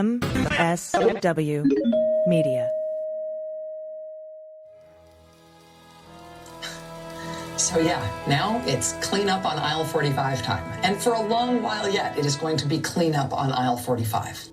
MSW Media. So yeah, now it's clean up on aisle 45 time. And for a long while yet, it is going to be clean up on aisle 45.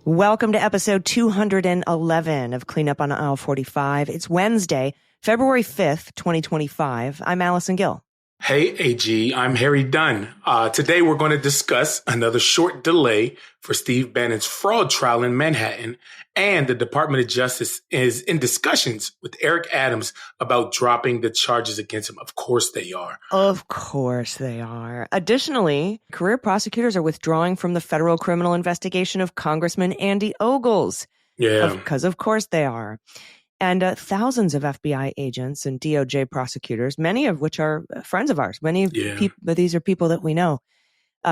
Welcome to episode 211 of Clean Up on Aisle 45. It's Wednesday, February 5th, 2025. I'm Allison Gill. Hey, AG, I'm Harry Dunn. Today we're going to discuss another short delay for Steve Bannon's fraud trial in Manhattan, and the Department of Justice is in discussions with Eric Adams about dropping the charges against him. Of course they are. Of course they are. Additionally, career prosecutors are withdrawing from the federal criminal investigation of Congressman Andy Ogles. Yeah. Because of course they are. And thousands of FBI agents and DOJ prosecutors, many of which are friends of ours. Many of these are people that we know.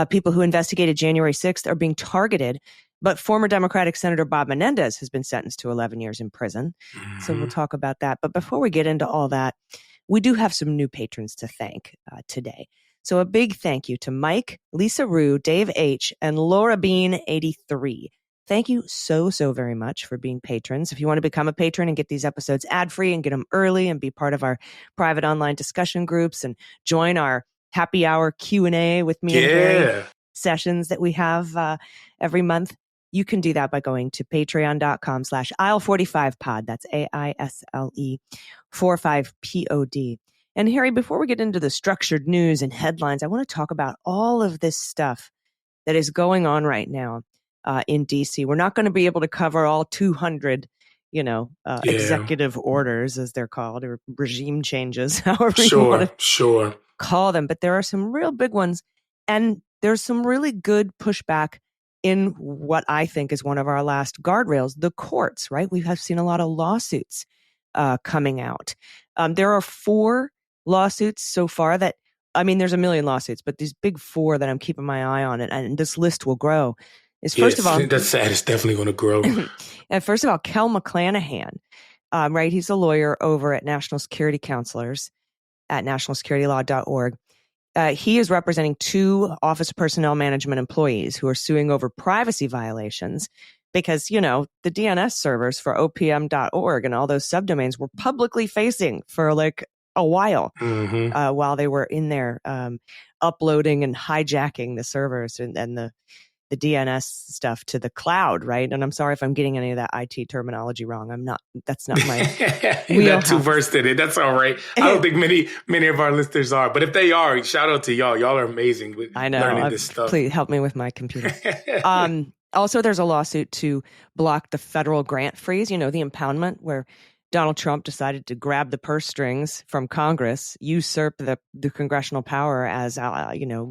People who investigated January 6th are being targeted. But former Democratic Senator Bob Menendez has been sentenced to 11 years in prison. Mm-hmm. So we'll talk about that. But before we get into all that, we do have some new patrons to thank today. So a big thank you to Mike, Lisa Rue, Dave H., and Laura Bean 83. Thank you so very much for being patrons. If you want to become a patron and get these episodes ad-free and get them early and be part of our private online discussion groups and join our happy hour Q&A with me and Harry sessions that we have every month, you can do that by going to patreon.com/aisle45pod. That's AISLE 45POD. And Harry, before we get into the structured news and headlines, I want to talk about all of this stuff that is going on right now. In D.C. We're not going to be able to cover all 200, executive orders, as they're called, or regime changes, however you want to call them. But there are some real big ones. And there's some really good pushback in what I think is one of our last guardrails, the courts, right? We have seen a lot of lawsuits coming out. There are 4 lawsuits so far that, there's a million lawsuits, but these big 4 that I'm keeping my eye on, and this list will grow. First of all, that's sad. It's definitely going to grow. And first of all, Kel McClanahan, right? He's a lawyer over at National Security Counselors at nationalsecuritylaw.org. He is representing 2 Office of Personnel Management employees who are suing over privacy violations because, the DNS servers for opm.org and all those subdomains were publicly facing for like a while while they were in there uploading and hijacking the servers and the DNS stuff to the cloud, right? And I'm sorry if I'm getting any of that IT terminology wrong. That's not my You're not too versed in it. That's all right. I don't think many of our listeners are, but if they are, shout out to y'all. Y'all are amazing with learning this stuff. Please help me with my computer. Also, there's a lawsuit to block the federal grant freeze, the impoundment where Donald Trump decided to grab the purse strings from Congress, usurp the congressional power as,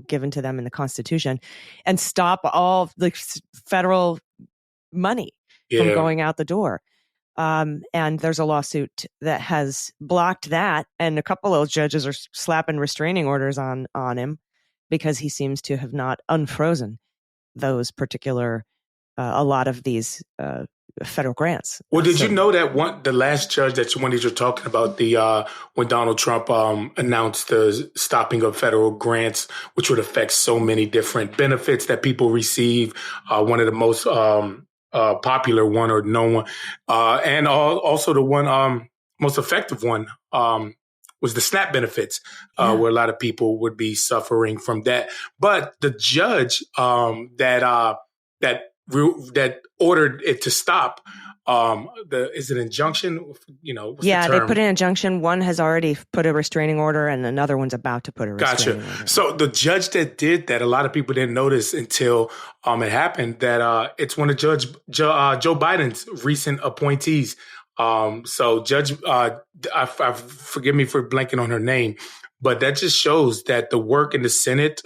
given to them in the Constitution, and stop all the federal money from going out the door. And there's a lawsuit that has blocked that. And a couple of those judges are slapping restraining orders on him because he seems to have not unfrozen those particular, a lot of these federal grants. Well, did you know that the last judge that you're talking about, when Donald Trump announced the stopping of federal grants, which would affect so many different benefits that people receive, one of the most popular one or known one, and also the one most effective one was the SNAP benefits, where a lot of people would be suffering from that. But the judge that ordered it to stop. Is it injunction? They put an injunction. One has already put a restraining order, and another one's about to put a restraining order. So the judge that did that, a lot of people didn't notice until it happened that it's one of Joe Biden's recent appointees. So Judge, forgive me for blanking on her name, but that just shows that the work in the Senate,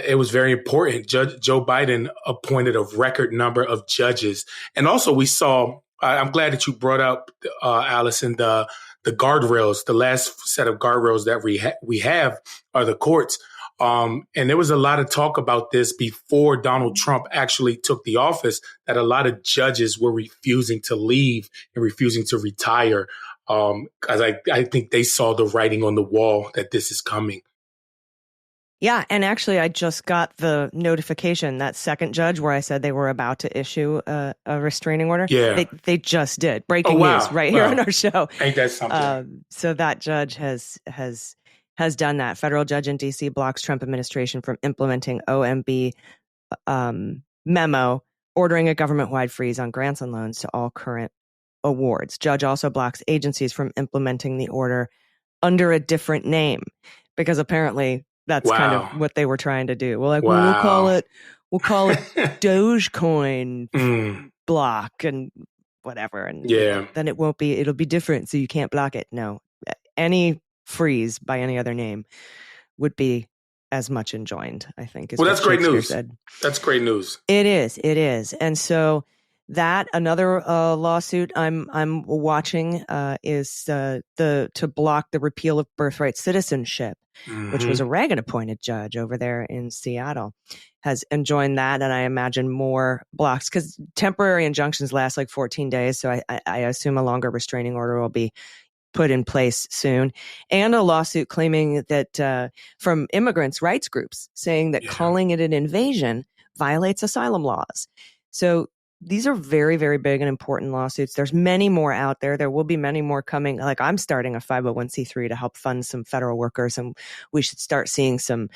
it was very important. Joe Biden appointed a record number of judges. And also we saw, I'm glad that you brought up, Allison, the guardrails. The last set of guardrails that we have are the courts. And there was a lot of talk about this before Donald Trump actually took the office, that a lot of judges were refusing to leave and refusing to retire. Because I think they saw the writing on the wall that this is coming. Yeah. And actually, I just got the notification, that second judge where I said they were about to issue a restraining order. Yeah. They just did. Breaking news right here on our show. Ain't that something? So that judge has done that. Federal judge in D.C. blocks Trump administration from implementing OMB memo ordering a government-wide freeze on grants and loans to all current awards. Judge also blocks agencies from implementing the order under a different name, because apparently that's kind of what they were trying to do. Well, like, we'll call it Dogecoin block and whatever. And then it'll be different. So you can't block it. No, any freeze by any other name would be as much enjoined, I think. Well, that's great news. That's great news. It is. And so that another lawsuit I'm watching is to block the repeal of birthright citizenship, which was a Reagan appointed judge over there in Seattle, has enjoined that. And I imagine more blocks, because temporary injunctions last like 14 days. So I assume a longer restraining order will be put in place soon, and a lawsuit claiming that from immigrants' rights groups saying that calling it an invasion violates asylum laws. So these are very, very big and important lawsuits. There's many more out there. There will be many more coming. Like, I'm starting a 501c3 to help fund some federal workers, and we should start seeing some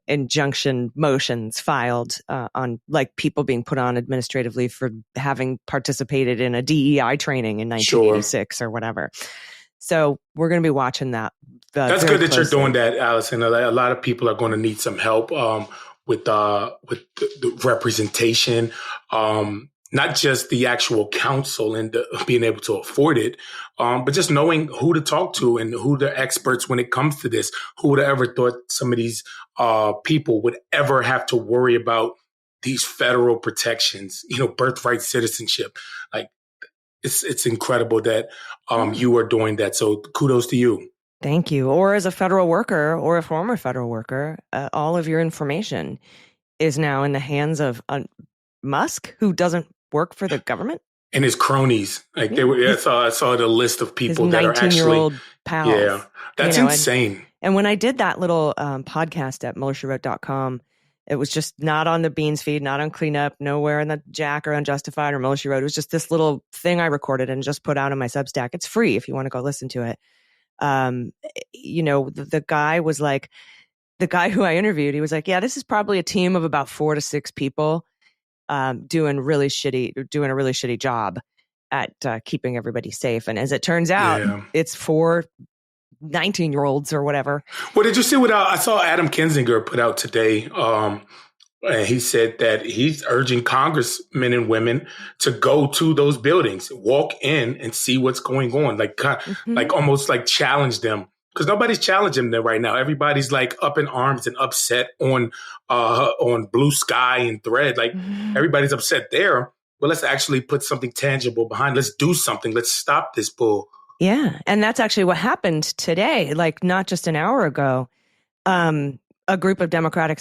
injunction motions filed on, like, people being put on administrative leave for having participated in a DEI training in 1986 or whatever. So we're going to be watching that. That's good that you're doing that, Allison. A lot of people are going to need some help with the representation, not just the actual counsel and being able to afford it, but just knowing who to talk to and who the experts when it comes to this. Who would have ever thought some of these people would ever have to worry about these federal protections, birthright citizenship? Like, it's incredible that you are doing that. So kudos to you. Thank you. Or as a federal worker or a former federal worker, all of your information is now in the hands of Musk, who doesn't work for the government. And his cronies. Like I saw the list of people that are actually 19-year-old pals. Yeah, that's insane. And when I did that little podcast at MillerSheWrote.com, it was just not on the Beans feed, not on Cleanup, nowhere in the Jack or Unjustified or Miller She Wrote. It was just this little thing I recorded and just put out on my Substack. It's free if you want to go listen to it. The guy was like, the guy who I interviewed, he was like, yeah, this is probably a team of about 4 to 6 people doing a really shitty job at keeping everybody safe. And as it turns out, it's 4 19-year-olds or whatever. Well, did you see what I saw Adam Kinzinger put out today? And he said that he's urging congressmen and women to go to those buildings, walk in and see what's going on, like almost like challenge them, because nobody's challenging them right now. Everybody's like up in arms and upset on Blue Sky and Thread. Like everybody's upset there. But let's actually put something tangible behind. Let's do something. Let's stop this bull. Yeah. And that's actually what happened today, like not just an hour ago. A group of Democratic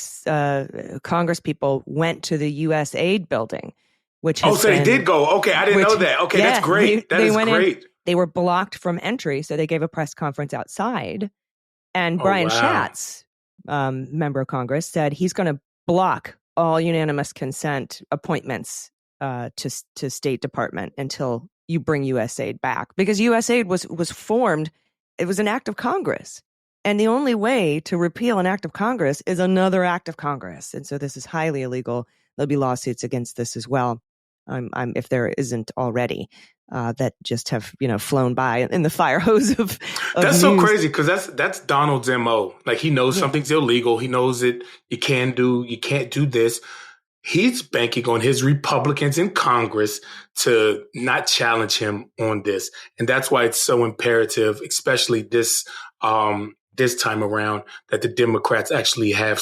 Congress people went to the USAID building, which has they did go. Okay, I didn't know that. Okay, that's great. That is great. They were blocked from entry, so they gave a press conference outside. And Brian Schatz, member of Congress, said he's going to block all unanimous consent appointments to State Department until you bring USAID back, because USAID was formed. It was an act of Congress. And the only way to repeal an act of Congress is another act of Congress. And so this is highly illegal. There'll be lawsuits against this as well, if there isn't already, that just have flown by in the fire hose of That's news. So crazy, because that's Donald's MO. Like, he knows something's illegal. He knows that you can't do this. He's banking on his Republicans in Congress to not challenge him on this. And that's why it's so imperative, especially this time around, that the Democrats actually have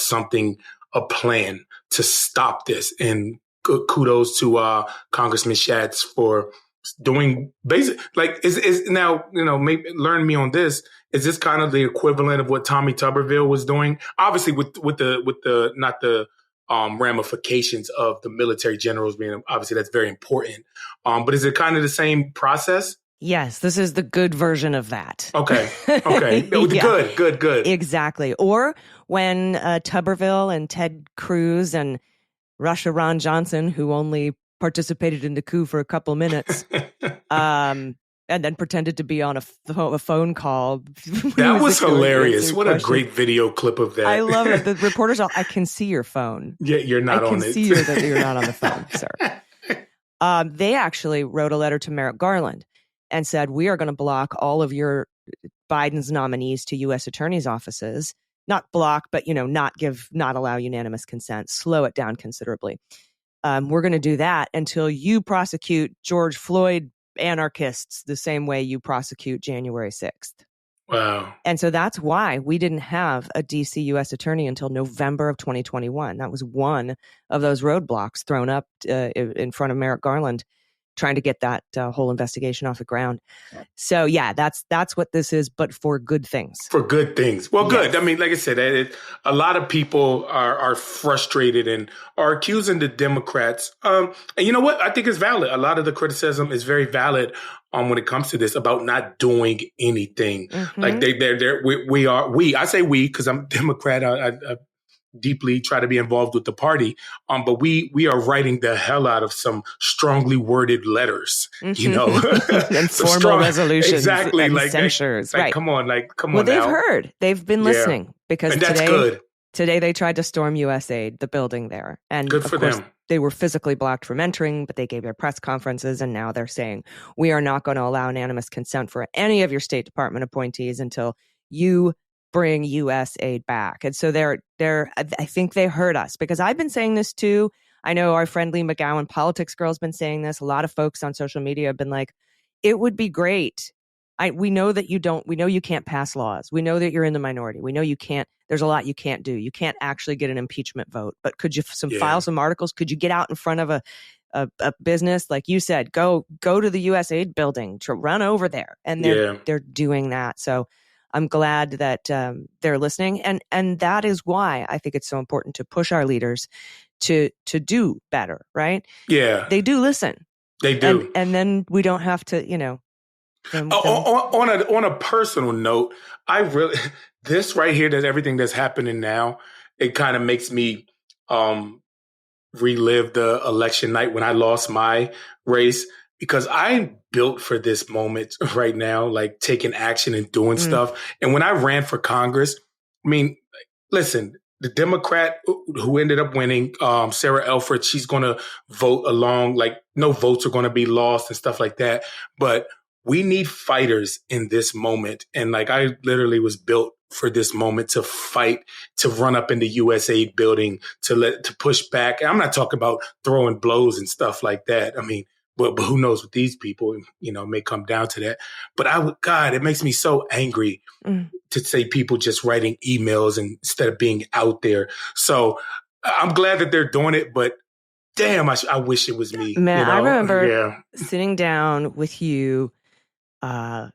a plan to stop this. And kudos to Congressman Schatz for doing basic, like, is now, maybe learn me on this. Is this kind of the equivalent of what Tommy Tuberville was doing? Obviously with the not the ramifications of the military generals being, obviously that's very important. But is it kind of the same process? Yes, this is the good version of that. Okay. Yeah. Good. Exactly. Or when Tuberville and Ted Cruz and Russia Ron Johnson, who only participated in the coup for a couple minutes, and then pretended to be on a phone call. That was hilarious. What a great video clip of that. I love it. The reporter's all, I can see your phone. Yeah, you're not on it. I can see that you're not on the phone, sir. They actually wrote a letter to Merrick Garland and said, we are going to block all of your Biden's nominees to U.S. attorney's offices. Not block, but, not allow unanimous consent, slow it down considerably. We're going to do that until you prosecute George Floyd anarchists the same way you prosecute January 6th. Wow. And so that's why we didn't have a DC U.S. attorney until November of 2021. That was one of those roadblocks thrown up in front of Merrick Garland, trying to get that whole investigation off the ground. So, yeah, that's what this is, but for good things. For good things. Well, good. I mean, like I said, a lot of people are frustrated and are accusing the Democrats. And you know what? I think it's valid. A lot of the criticism is very valid when it comes to this about not doing anything. Mm-hmm. Like I say we, because I'm Democrat. I deeply try to be involved with the party. But we are writing the hell out of some strongly worded letters, mm-hmm. and formal resolutions, exactly, and like censures. Right? Come on, Well, they've now. heard, they've been listening because and that's good. Today they tried to storm USAID, the building there, and good for of course, them. They were physically blocked from entering, but they gave their press conferences, and now they're saying we are not going to allow unanimous consent for any of your State Department appointees until you bring U.S. aid back. And so I think they heard us, because I've been saying this too. I know our friend Lee McGowan, Politics Girl, has been saying this. A lot of folks on social media have been like, it would be great. We know that we know you can't pass laws. We know that you're in the minority. We know you can't, there's a lot you can't do. You can't actually get an impeachment vote, but could you file some articles? Could you get out in front of a business? Like you said, go to the U.S. aid building, to run over there. And they're doing that. So I'm glad that they're listening, and that is why I think it's so important to push our leaders to do better. Right? Yeah, they do listen. They do, and then we don't have to, On a personal note, this right here, that everything that's happening now, it kind of makes me relive the election night when I lost my race. Because I'm built for this moment right now, like taking action and doing stuff. And when I ran for Congress, I mean, listen, the Democrat who ended up winning, Sarah Elford, she's going to vote along, like no votes are going to be lost and stuff like that. But we need fighters in this moment. And like, I literally was built for this moment to fight, to run up in the USAID building, to push back. And I'm not talking about throwing blows and stuff like that. I mean, but who knows with these people, may come down to that. But God, it makes me so angry to say people just writing emails instead of being out there. So I'm glad that they're doing it, but damn, I wish it was me. Man, I remember sitting down with you,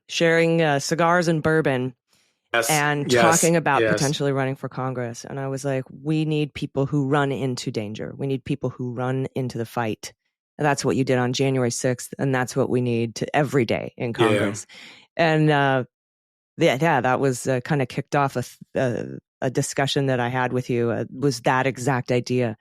sharing cigars and bourbon and talking about potentially running for Congress. And I was like, we need people who run into danger. We need people who run into the fight. And that's what you did on January 6th. And that's what we need to every day in Congress. And that was kind of kicked off a discussion that I had with you, was that exact idea.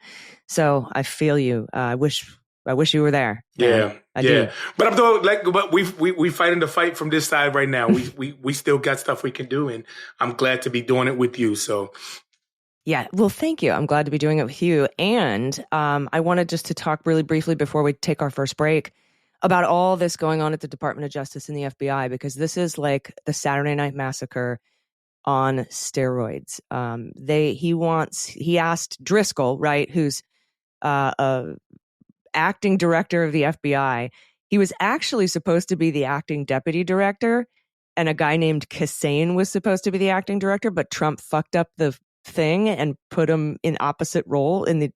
So I feel you. I wish you were there. I do. But but we fighting the fight from this side right now. We still got stuff we can do, and I'm glad to be doing it with you. So. Yeah, well, thank you. I'm glad to be doing it with you. And I wanted just to talk really briefly before we take our first break about all this going on at the Department of Justice and the FBI, because this is like the Saturday Night Massacre on steroids. He asked Driscoll, right, who's acting director of the FBI. He was actually supposed to be the acting deputy director, and a guy named Kassane was supposed to be the acting director, but Trump fucked up the thing and put him in opposite role in the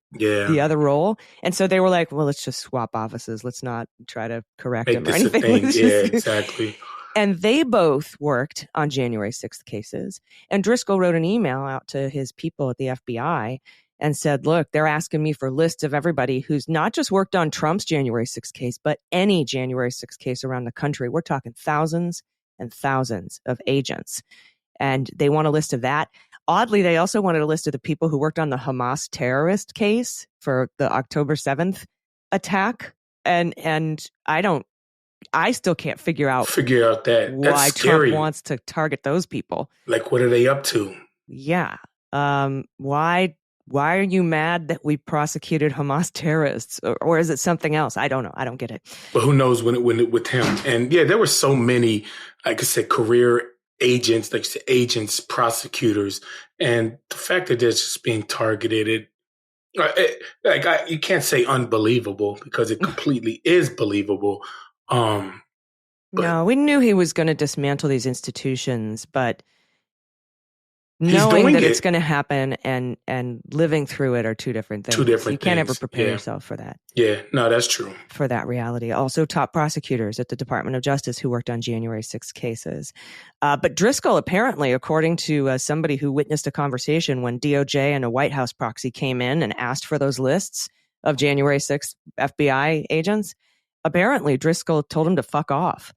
other role. And so they were like, well, let's just swap offices. Let's not try to correct him or anything. Exactly. And they both worked on January 6th cases. And Driscoll wrote an email out to his people at the FBI and said, look, they're asking me for lists of everybody who's not just worked on Trump's January 6th case, but any January 6th case around the country. We're talking thousands and thousands of agents. And they want a list of that. Oddly, they also wanted a list of the people who worked on the Hamas terrorist case for the October 7th attack. And I still can't figure out that. Why That's scary. Trump wants to target those people. Like, what are they up to? Yeah. Why are you mad that we prosecuted Hamas terrorists? Or is it something else? I don't know. I don't get it. But who knows when it with him. And yeah, there were so many, like I said, career agents, like agents, prosecutors, and the fact that they're just being targeted, you can't say unbelievable because it completely is believable. No, we knew he was going to dismantle these institutions, but knowing that it's going to happen and living through it are two different things. You can't ever prepare yourself for that. Yeah, no, that's true. For that reality. Also, top prosecutors at the Department of Justice who worked on January 6 cases. But Driscoll, apparently, according to somebody who witnessed a conversation when DOJ and a White House proxy came in and asked for those lists of January 6 FBI agents, apparently Driscoll told him to fuck off.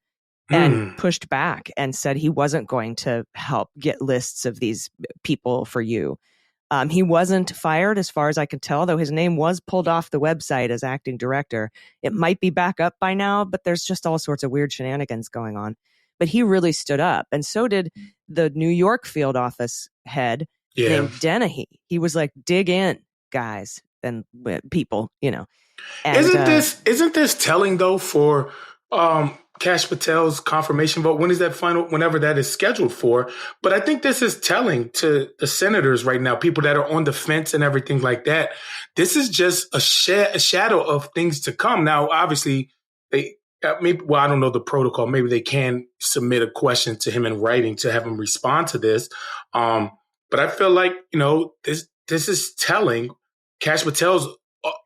And pushed back and said he wasn't going to help get lists of these people for you. He wasn't fired, as far as I can tell, though his name was pulled off the website as acting director. It might be back up by now, but there's just all sorts of weird shenanigans going on. But he really stood up. And so did the New York field office head named Dennehy. He was like, dig in, guys and people, you know. And, isn't this telling, though, for Kash Patel's confirmation vote? When is that final? Whenever that is scheduled for. But I think this is telling to the senators right now, people that are on the fence and everything like that. This is just a shadow of things to come. Now, obviously, I don't know the protocol. Maybe they can submit a question to him in writing to have him respond to this. But I feel like, this is telling. Kash Patel's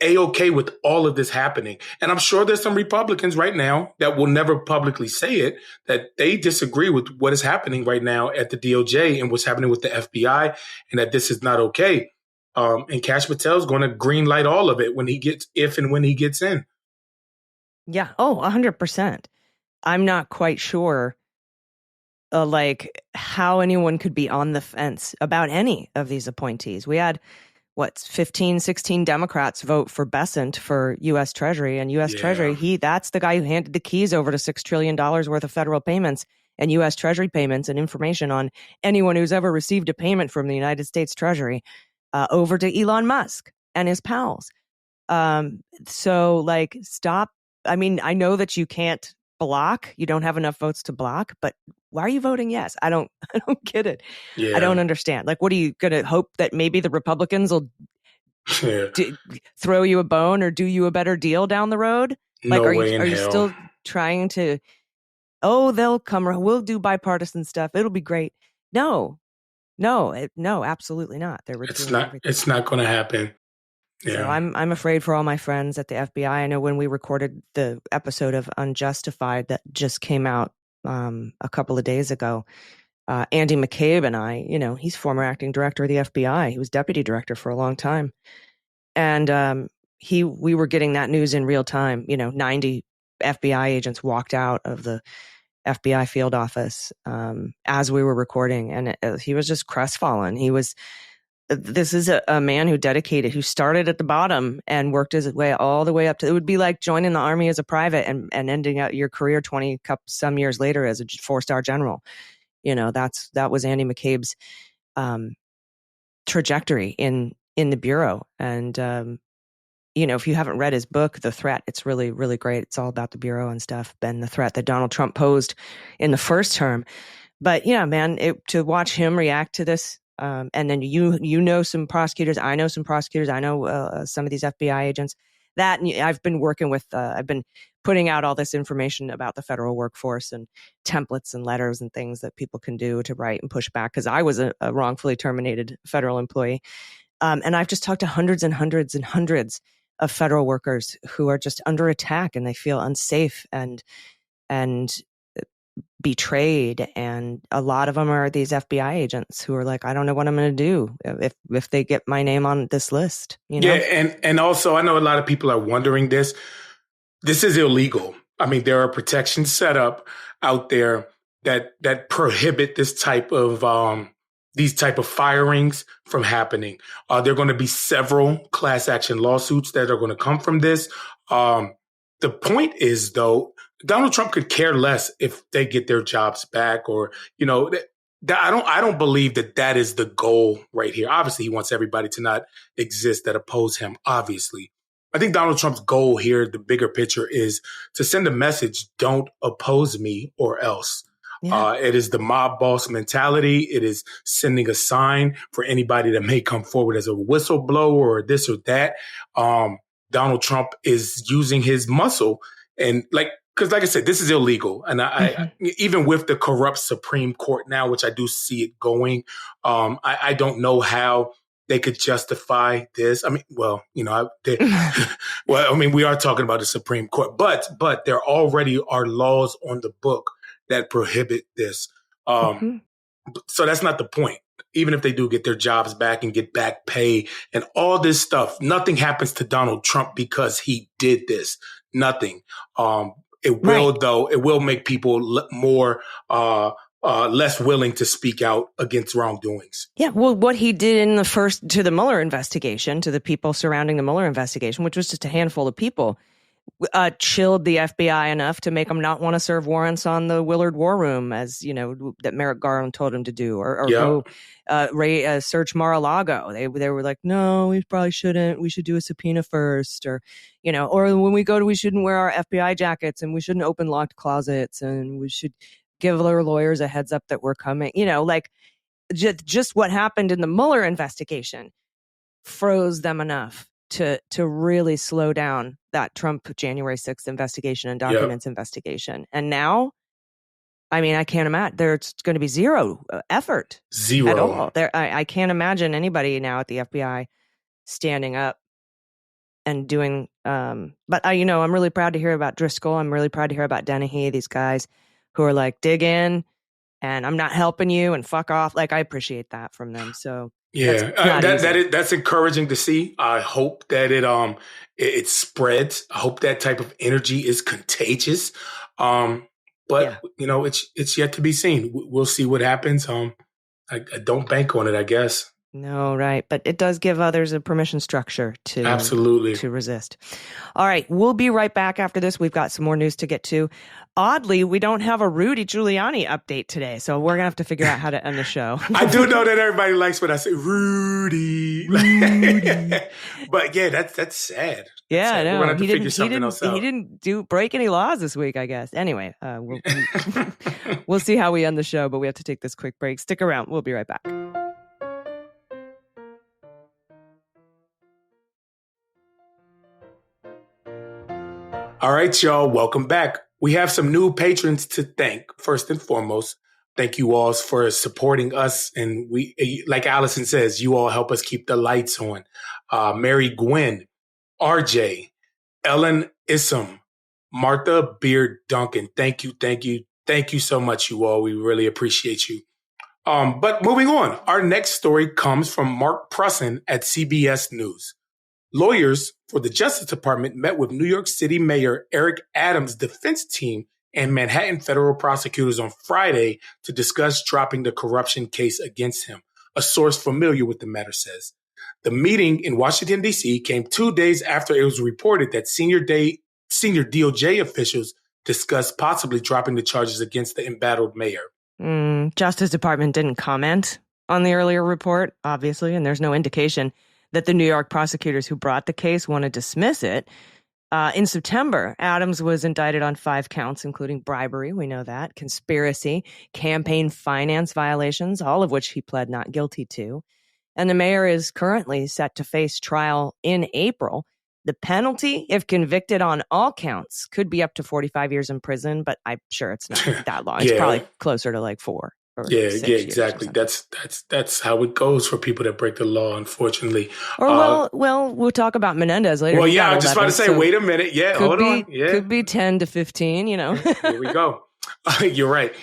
A-okay with all of this happening. And I'm sure there's some Republicans right now that will never publicly say it, that they disagree with what is happening right now at the DOJ and what's happening with the FBI, and that this is not okay. And Kash Patel's going to green light all of it if and when he gets in. Yeah. Oh, 100%. I'm not quite sure how anyone could be on the fence about any of these appointees. We had 15, 16 Democrats vote for Bessent for U.S. Treasury, and U.S. Treasury, that's the guy who handed the keys over to $6 trillion worth of federal payments and U.S. Treasury payments and information on anyone who's ever received a payment from the United States Treasury over to Elon Musk and his pals. Stop. I mean, I know that you can't block. You don't have enough votes to block, but why are you voting yes? I don't get it. Yeah. I don't understand. Like, what are you going to hope that maybe the Republicans will throw you a bone or do you a better deal down the road? Like, are you still trying to, they'll come, we'll do bipartisan stuff. It'll be great. No, absolutely not. It's not going to happen. Yeah. So I'm afraid for all my friends at the FBI. I know when we recorded the episode of Unjustified that just came out a couple of days ago, Andy McCabe and I, he's former acting director of the FBI. He was deputy director for a long time. And we were getting that news in real time. 90 FBI agents walked out of the FBI field office as we were recording. And he was just crestfallen. This is a man who started at the bottom and worked his way all the way up to, it would be like joining the army as a private and ending out your career 20 some years later as a 4-star general. That was Andy McCabe's trajectory in the Bureau. And, if you haven't read his book, The Threat, it's really, really great. It's all about the Bureau and stuff, and the threat that Donald Trump posed in the first term. But yeah, man, to watch him react to this, and then some prosecutors, I know some prosecutors, I know some of these FBI agents that I've been working with, I've been putting out all this information about the federal workforce and templates and letters and things that people can do to write and push back. Cause I was a wrongfully terminated federal employee. And I've just talked to hundreds and hundreds and hundreds of federal workers who are just under attack and they feel unsafe and betrayed. And a lot of them are these FBI agents who are like, I don't know what I'm going to do if they get my name on this list. You know? Yeah, and also I know a lot of people are wondering this. This is illegal. I mean, there are protections set up out there that prohibit this type of these type of firings from happening. There are going to be several class action lawsuits that are going to come from this. The point is, though, Donald Trump could care less if they get their jobs back, or I don't believe that is the goal right here. Obviously, he wants everybody to not exist that oppose him. Obviously, I think Donald Trump's goal here, the bigger picture, is to send a message: don't oppose me or else. Yeah. It is the mob boss mentality. It is sending a sign for anybody that may come forward as a whistleblower or this or that. Donald Trump is using his muscle, and because like I said, this is illegal. And I even with the corrupt Supreme Court now, which I do see it going, I don't know how they could justify this. I mean, well, we are talking about the Supreme Court, but there already are laws on the book that prohibit this. So that's not the point. Even if they do get their jobs back and get back pay and all this stuff, nothing happens to Donald Trump because he did this. Nothing. It will, though. It will make people more less willing to speak out against wrongdoings. Yeah. Well, what he did in to the Mueller investigation, to the people surrounding the Mueller investigation, which was just a handful of people, chilled the FBI enough to make them not want to serve warrants on the Willard War Room, as that Merrick Garland told him to do, or go search Mar-a-Lago. They were like, no, we probably shouldn't. We should do a subpoena first, or when we go we shouldn't wear our FBI jackets, and we shouldn't open locked closets, and we should give our lawyers a heads up that we're coming. Just what happened in the Mueller investigation froze them enough to really slow down that Trump January 6th investigation and documents investigation. And now, I mean, I can't imagine there's going to be zero effort at all. I can't imagine anybody now at the FBI standing up and doing. But I'm really proud to hear about Driscoll. I'm really proud to hear about Dennehy. These guys who are like, dig in, and I'm not helping you, and fuck off. Like, I appreciate that from them. So. Yeah, that's encouraging to see. I hope that it spreads. I hope that type of energy is contagious. But it's yet to be seen. We'll see what happens. I don't bank on it, I guess. No, right. But it does give others a permission structure to absolutely to resist. All right. We'll be right back after this. We've got some more news to get to. Oddly, we don't have a Rudy Giuliani update today, so we're going to have to figure out how to end the show. I do know that everybody likes when I say Rudy. But yeah, that's sad. Yeah, sad. No, we're going to have to figure something else out. He didn't break any laws this week, I guess. Anyway, we'll see how we end the show, but we have to take this quick break. Stick around. We'll be right back. All right, y'all. Welcome back. We have some new patrons to thank. First and foremost, thank you all for supporting us. And we, like Allison says, you all help us keep the lights on. Mary Gwynn, RJ, Ellen Issam, Martha Beard Duncan. Thank you. Thank you. Thank you so much, you all. We really appreciate you. But moving on, our next story comes from Mark Prusson at CBS News. Lawyers for the Justice Department met with New York City Mayor Eric Adams' defense team and Manhattan federal prosecutors on Friday to discuss dropping the corruption case against him, a source familiar with the matter says. The meeting in Washington, D.C. came 2 days after it was reported that senior DOJ officials discussed possibly dropping the charges against the embattled mayor. Justice Department didn't comment on the earlier report, obviously, and there's no indication that the New York prosecutors who brought the case want to dismiss it. In September, Adams was indicted on 5 counts, including bribery, we know that, conspiracy, campaign finance violations, all of which he pled not guilty to. And the mayor is currently set to face trial in April. The penalty, if convicted on all counts, could be up to 45 years in prison, but I'm sure it's not that long. It's probably closer to like 4. Yeah, exactly. That's how it goes for people that break the law, unfortunately. Or we'll talk about Menendez later. Well, yeah, I was just about to say, wait a minute. Yeah, hold on. Yeah. Could be 10 to 15, Here we go. You're right.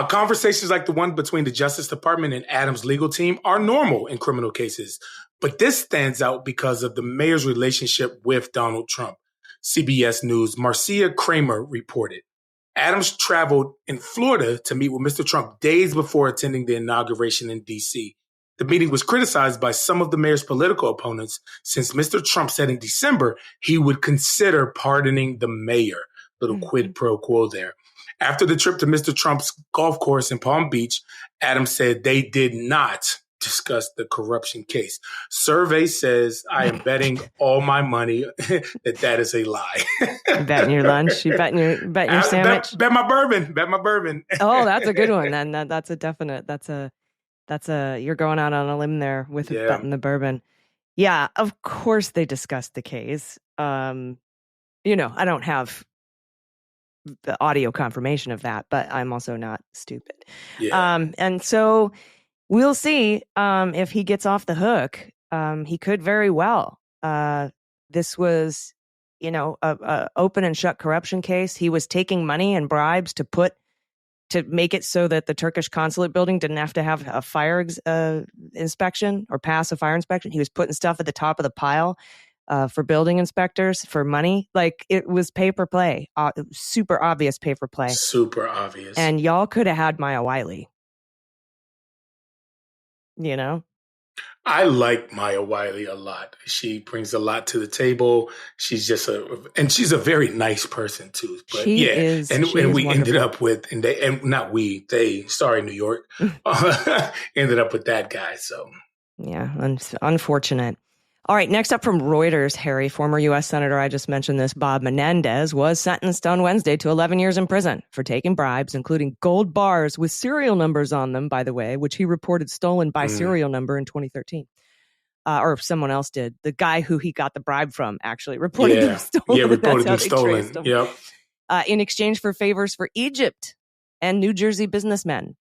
Conversations like the one between the Justice Department and Adams' legal team are normal in criminal cases. But this stands out because of the mayor's relationship with Donald Trump. CBS News' Marcia Kramer reported. Adams traveled in Florida to meet with Mr. Trump days before attending the inauguration in D.C. The meeting was criticized by some of the mayor's political opponents since Mr. Trump said in December he would consider pardoning the mayor. Little quid pro quo there. After the trip to Mr. Trump's golf course in Palm Beach, Adams said they did not discuss the corruption case. Survey says I am betting all my money that is a lie. You betting your lunch? You betting your sandwich? Bet my bourbon. Oh, that's a good one. Then that's a definite. That's a you're going out on a limb there with betting the bourbon. Yeah, of course they discussed the case. I don't have the audio confirmation of that, but I'm also not stupid. Yeah. And so we'll see if he gets off the hook. He could very well. This was, a open and shut corruption case. He was taking money and bribes to make it so that the Turkish consulate building didn't have to have a fire inspection or pass a fire inspection. He was putting stuff at the top of the pile for building inspectors for money. Like, it was paper play, super obvious paper play. Super obvious. And y'all could have had Maya Wiley. I like Maya Wiley a lot. She brings a lot to the table. She's just she's a very nice person too. But she is. And we wonderful. Ended up with, sorry, New York, ended up with that guy. So yeah, unfortunate. All right, next up from Reuters, Harry, former U.S. Senator, I just mentioned this, Bob Menendez, was sentenced on Wednesday to 11 years in prison for taking bribes, including gold bars with serial numbers on them, by the way, which he reported stolen by serial number in 2013. Or someone else did. The guy who he got the bribe from actually reported them stolen. Yeah, reported them stolen. Yep. In exchange for favors for Egypt and New Jersey businessmen.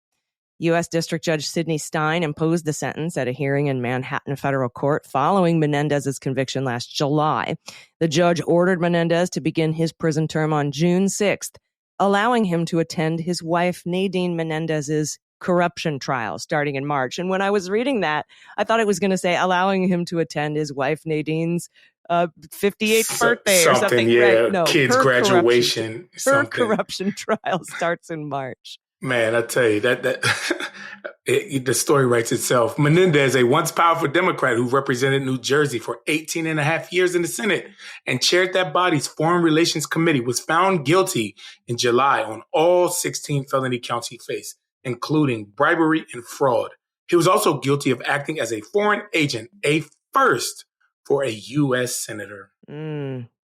U.S. District Judge Sidney Stein imposed the sentence at a hearing in Manhattan federal court following Menendez's conviction last July. The judge ordered Menendez to begin his prison term on June 6th, allowing him to attend his wife Nadine Menendez's corruption trial starting in March. And when I was reading that, I thought it was going to say allowing him to attend his wife Nadine's 58th birthday or something. Yeah, right? No, kids' graduation. Her corruption trial starts in March. Man, I tell you, the story writes itself. Menendez, a once powerful Democrat who represented New Jersey for 18 and a half years in the Senate and chaired that body's Foreign Relations Committee, was found guilty in July on all 16 felony counts he faced, including bribery and fraud. He was also guilty of acting as a foreign agent, a first for a U.S. senator.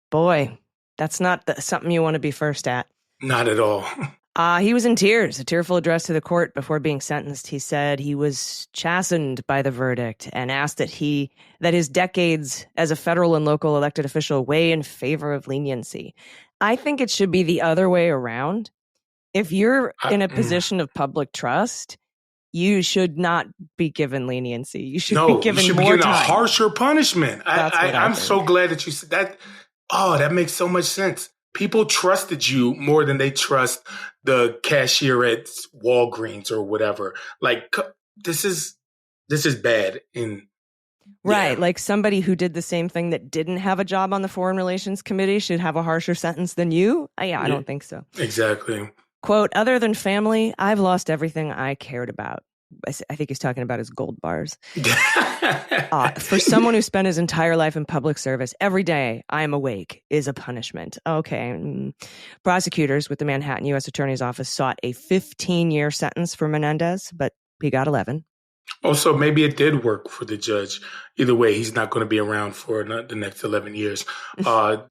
Boy, that's not something you want to be first at. Not at all. He was in tears, a tearful address to the court before being sentenced. He said he was chastened by the verdict and asked that his decades as a federal and local elected official weigh in favor of leniency. I think it should be the other way around. If you're in a position of public trust, you should not be given leniency. You should be given more time. A harsher punishment. I'm so glad that you said that. Oh, that makes so much sense. People trusted you more than they trust the cashier at Walgreens or whatever. Like, this is bad. Right. Like, somebody who did the same thing that didn't have a job on the Foreign Relations Committee should have a harsher sentence than you? I don't think so. Exactly. Quote, other than family, I've lost everything I cared about. I think he's talking about his gold bars. For someone who spent his entire life in public service, every day I am awake is a punishment. Okay. Prosecutors with the Manhattan U.S. Attorney's Office sought a 15-year sentence for Menendez, but he got 11. Also, maybe it did work for the judge. Either way, he's not going to be around for the next 11 years.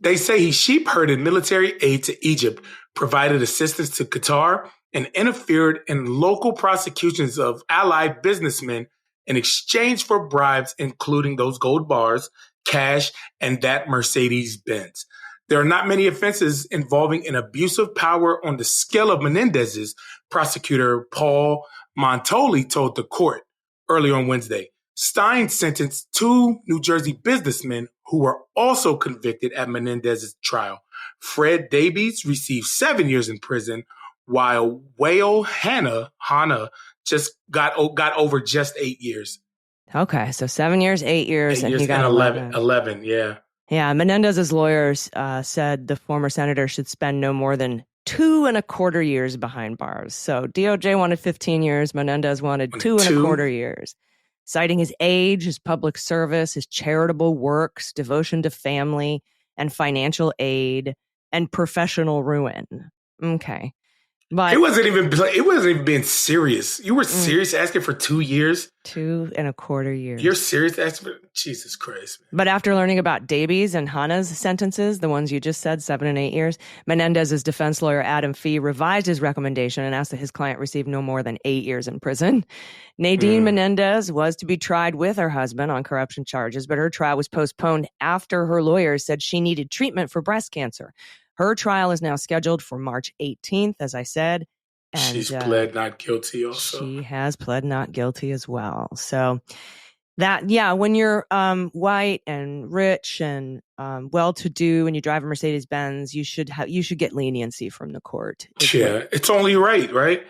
They say he sheep herded military aid to Egypt, provided assistance to Qatar, and interfered in local prosecutions of allied businessmen in exchange for bribes, including those gold bars, cash, and that Mercedes-Benz. There are not many offenses involving an abuse of power on the scale of Menendez's, prosecutor Paul Montoli told the court earlier on Wednesday. Stein sentenced 2 New Jersey businessmen who were also convicted at Menendez's trial. Fred Davies received 7 years in prison, while Whale Hanna just got over just 8 years. Okay, so 7 years, 8 years, 8 and years he got and 11. 11, yeah. Yeah, Menendez's lawyers said the former senator should spend no more than 2.25 years behind bars. So DOJ wanted 15 years. Menendez wanted 2.25 years, citing his age, his public service, his charitable works, devotion to family and financial aid, and professional ruin. Okay. But it wasn't even being serious. You were serious asking for 2 years? 2.25 years. You're serious asking for Jesus Christ, man. But after learning about Davies and Hanna's sentences, the ones you just said, 7 and 8 years, Menendez's defense lawyer, Adam Fee, revised his recommendation and asked that his client receive no more than 8 years in prison. Nadine Menendez was to be tried with her husband on corruption charges, but her trial was postponed after her lawyers said she needed treatment for breast cancer. Her trial is now scheduled for March 18th, as I said. And she's pled not guilty also. She has pled not guilty as well. So when you're white and rich and well-to-do and you drive a Mercedes-Benz, you should get leniency from the court. It's only right?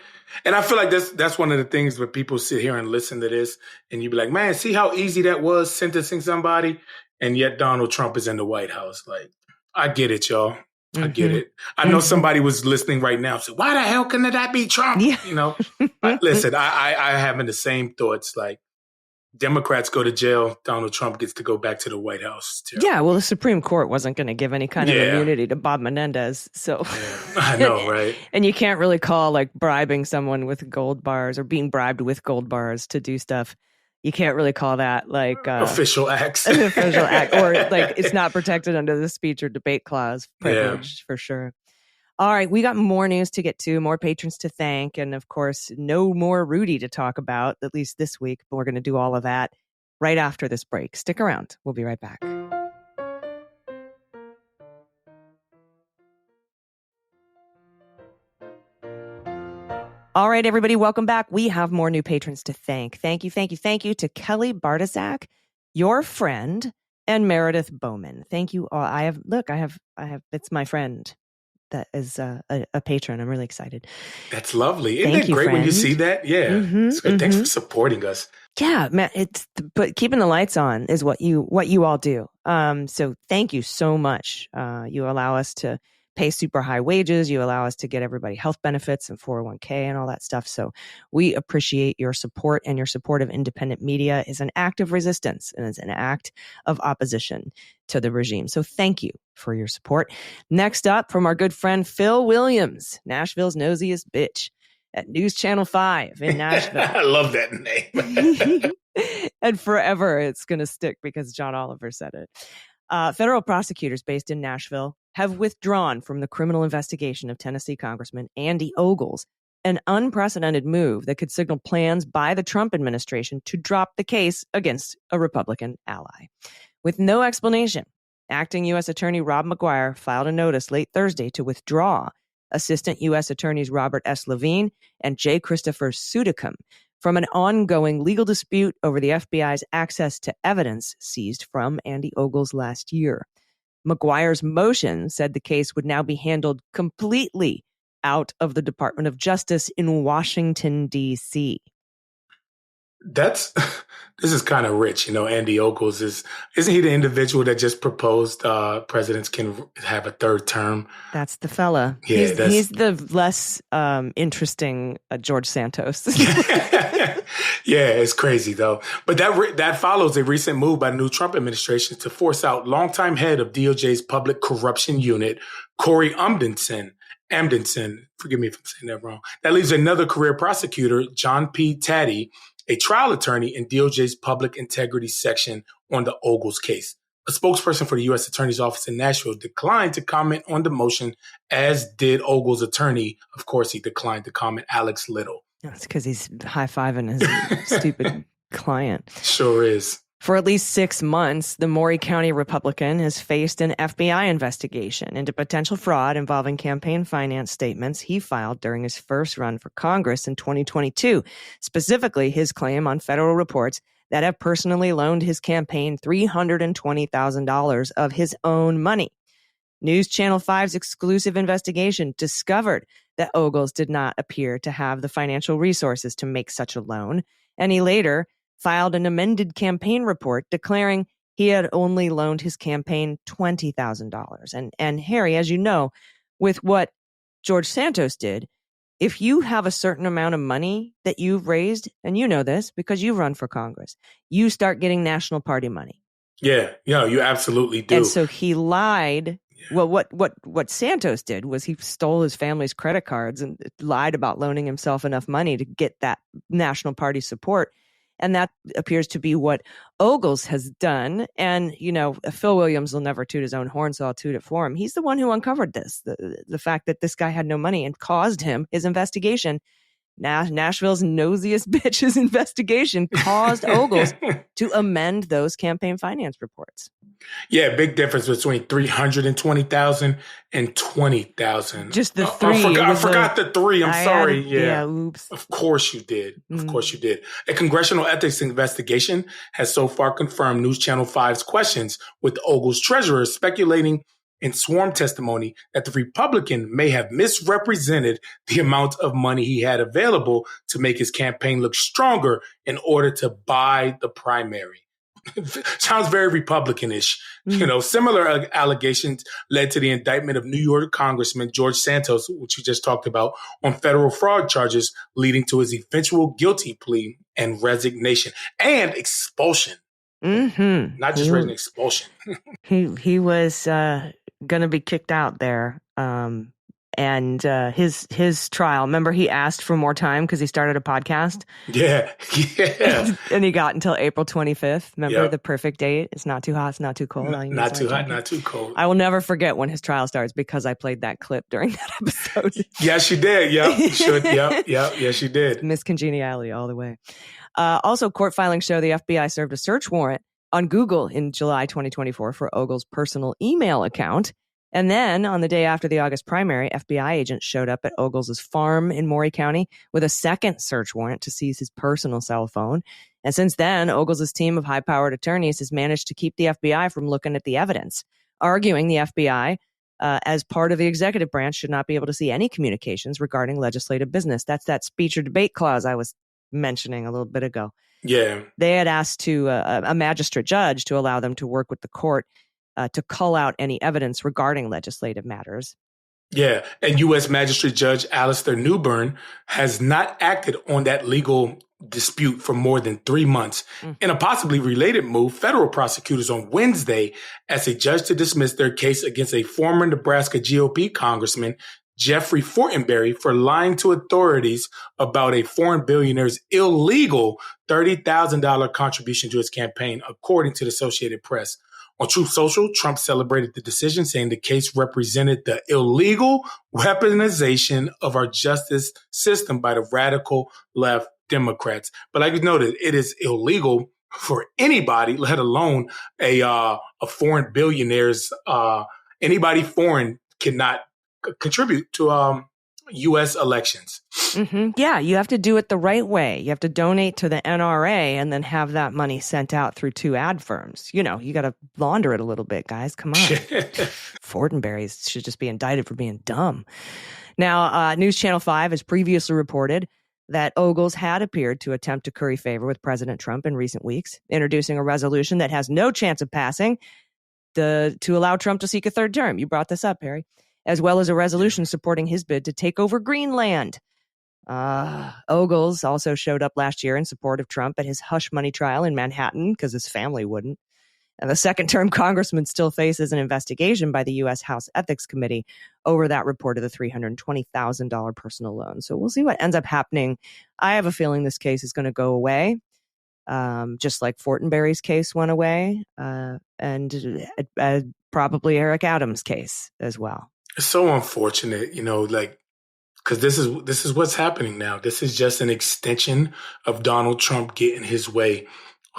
And I feel like that's one of the things where people sit here and listen to this and you be like, man, see how easy that was sentencing somebody? And yet Donald Trump is in the White House. Like, I get it, y'all. I get it. I know somebody was listening right now. So why the hell can that be Trump? Yeah. You know, listen, I having the same thoughts. Like, Democrats go to jail. Donald Trump gets to go back to the White House. Yeah. Well, the Supreme Court wasn't going to give any kind of immunity to Bob Menendez. So I know, right? And you can't really call like bribing someone with gold bars or being bribed with gold bars to do stuff. You can't really call that like official acts. An official act, or like it's not protected under the speech or debate clause privilege for sure. All right, we got more news to get to, more patrons to thank, and of course, no more Rudy to talk about, at least this week. But we're going to do all of that right after this break. Stick around. We'll be right back. All right, everybody, welcome back. We have more new patrons to thank. Thank you to Kelly Bartizak, your friend, and Meredith Bowman. Thank you all. I have, it's my friend that is a patron. I'm really excited. That's lovely. Isn't it great when you see that? Yeah. It's good. Thanks for supporting us. Yeah, man. But keeping the lights on is what you all do. So thank you so much. You allow us to pay super high wages. You allow us to get everybody health benefits and 401k and all that stuff. So we appreciate your support, and your support of independent media is an act of resistance and is an act of opposition to the regime. So thank you for your support. Next up, from our good friend Phil Williams, Nashville's nosiest bitch at News Channel 5 in Nashville. I love that name. And forever it's going to stick because John Oliver said it. Federal prosecutors based in Nashville have withdrawn from the criminal investigation of Tennessee Congressman Andy Ogles, an unprecedented move that could signal plans by the Trump administration to drop the case against a Republican ally. With no explanation, acting U.S. Attorney Rob McGuire filed a notice late Thursday to withdraw Assistant U.S. Attorneys Robert S. Levine and J. Christopher Sudicum from an ongoing legal dispute over the FBI's access to evidence seized from Andy Ogles last year. McGuire's motion said the case would now be handled completely out of the Department of Justice in Washington, D.C. This is kind of rich. You know, Andy Ogles isn't he the individual that just proposed presidents can have a third term? That's the fella. Yeah, he's the less interesting George Santos. Yeah, it's crazy though. But that follows a recent move by the new Trump administration to force out longtime head of DOJ's public corruption unit, Corey Amundsen. Forgive me if I'm saying that wrong. That leaves another career prosecutor, John P. Taddy, a trial attorney in DOJ's public integrity section on the Ogles case. A spokesperson for the U.S. Attorney's Office in Nashville declined to comment on the motion, as did Ogles' attorney. Of course, he declined to comment, Alex Little. That's because he's high-fiving his stupid client. Sure is. For at least 6 months, the Maury County Republican has faced an FBI investigation into potential fraud involving campaign finance statements he filed during his first run for Congress in 2022, specifically his claim on federal reports that have personally loaned his campaign $320,000 of his own money. News Channel 5's exclusive investigation discovered that Ogles did not appear to have the financial resources to make such a loan. And he later filed an amended campaign report declaring he had only loaned his campaign $20,000. And Harry, as you know, with what George Santos did, if you have a certain amount of money that you've raised, and you know this because you've run for Congress, you start getting national party money. Yeah, you absolutely do. And so he lied. Well, what Santos did was he stole his family's credit cards and lied about loaning himself enough money to get that national party support. And that appears to be what Ogles has done. And, Phil Williams will never toot his own horn, so I'll toot it for him. He's the one who uncovered this, the fact that this guy had no money and caused him his investigation. Nashville's nosiest bitch's investigation caused Ogles to amend those campaign finance reports. Yeah, big difference between 320,000 and 20,000. Just the three. I forgot the three. I'm sorry. Yeah, oops. Of course you did. Of course you did. A congressional ethics investigation has so far confirmed News Channel 5's questions with Ogles' treasurer speculating in sworn testimony that the Republican may have misrepresented the amount of money he had available to make his campaign look stronger in order to buy the primary. Sounds very Republican-ish. Similar allegations led to the indictment of New York Congressman George Santos, which we just talked about, on federal fraud charges, leading to his eventual guilty plea and resignation and expulsion. Mm-hmm. Not just raising expulsion. He was going to be kicked out there. And his trial, remember he asked for more time because he started a podcast? Yeah. And he got until April 25th. Remember the perfect date? It's not too hot, it's not too cold. Not too hot, not too cold. I will never forget when his trial starts because I played that clip during that episode. Yes, you did. Yep, you should. Yep. Yes, you did. Miss Congeniality all the way. Also, court filings show the FBI served a search warrant on Google in July 2024 for Ogles' personal email account. And then on the day after the August primary, FBI agents showed up at Ogles' farm in Maury County with a second search warrant to seize his personal cell phone. And since then, Ogles' team of high-powered attorneys has managed to keep the FBI from looking at the evidence, arguing the FBI, as part of the executive branch, should not be able to see any communications regarding legislative business. That's that speech or debate clause I was mentioning a little bit ago. Yeah. They had asked a magistrate judge to allow them to work with the court to cull out any evidence regarding legislative matters. Yeah. And U.S. Magistrate Judge Alistair Newbern has not acted on that legal dispute for more than 3 months. In a possibly related move, federal prosecutors on Wednesday asked a judge to dismiss their case against a former Nebraska GOP congressman, Jeffrey Fortenberry, for lying to authorities about a foreign billionaire's illegal $30,000 contribution to his campaign, according to the Associated Press. On Truth Social, Trump celebrated the decision, saying the case represented the illegal weaponization of our justice system by the radical left Democrats. But like you noted, it is illegal for anybody, let alone a foreign billionaire's. Anybody foreign cannot contribute to U.S. elections. Mm-hmm. Yeah, you have to do it the right way. You have to donate to the NRA and then have that money sent out through 2 ad firms. You got to launder it a little bit, guys. Come on. Fortenberry should just be indicted for being dumb. Now, News Channel 5 has previously reported that Ogles had appeared to attempt to curry favor with President Trump in recent weeks, introducing a resolution that has no chance of passing to allow Trump to seek a third term. You brought this up, Harry. As well as a resolution supporting his bid to take over Greenland. Ogles also showed up last year in support of Trump at his hush money trial in Manhattan because his family wouldn't. And the second-term congressman still faces an investigation by the U.S. House Ethics Committee over that report of the $320,000 personal loan. So we'll see what ends up happening. I have a feeling this case is going to go away, just like Fortenberry's case went away, and probably Eric Adams' case as well. It's so unfortunate, because this is what's happening now. This is just an extension of Donald Trump getting his way.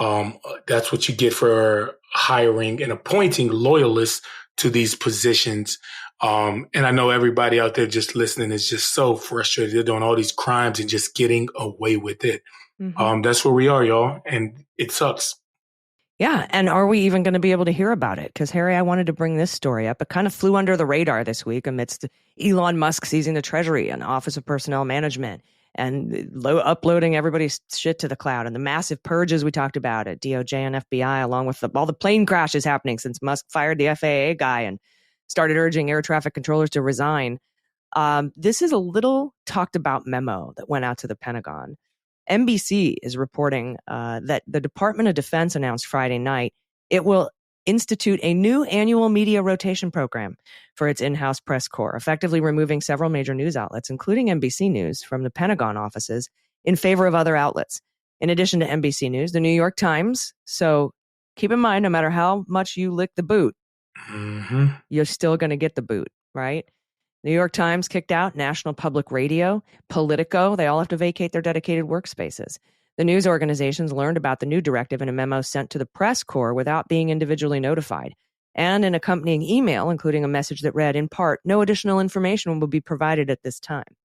That's what you get for hiring and appointing loyalists to these positions. And I know everybody out there just listening is just so frustrated. They're doing all these crimes and just getting away with it. Mm-hmm. That's where we are, y'all. And it sucks. Yeah. And are we even going to be able to hear about it? Because, Harry, I wanted to bring this story up. It kind of flew under the radar this week amidst Elon Musk seizing the Treasury and Office of Personnel Management and uploading everybody's shit to the cloud and the massive purges we talked about at DOJ and FBI, along with all the plane crashes happening since Musk fired the FAA guy and started urging air traffic controllers to resign. This is a little talked about memo that went out to the Pentagon. NBC is reporting that the Department of Defense announced Friday night it will institute a new annual media rotation program for its in-house press corps, effectively removing several major news outlets, including NBC News, from the Pentagon offices in favor of other outlets. In addition to NBC News, the New York Times. So keep in mind, no matter how much you lick the boot, you're still going to get the boot, right? New York Times kicked out, National Public Radio, Politico, they all have to vacate their dedicated workspaces. The news organizations learned about the new directive in a memo sent to the press corps without being individually notified. And an accompanying email, including a message that read, in part, no additional information will be provided at this time.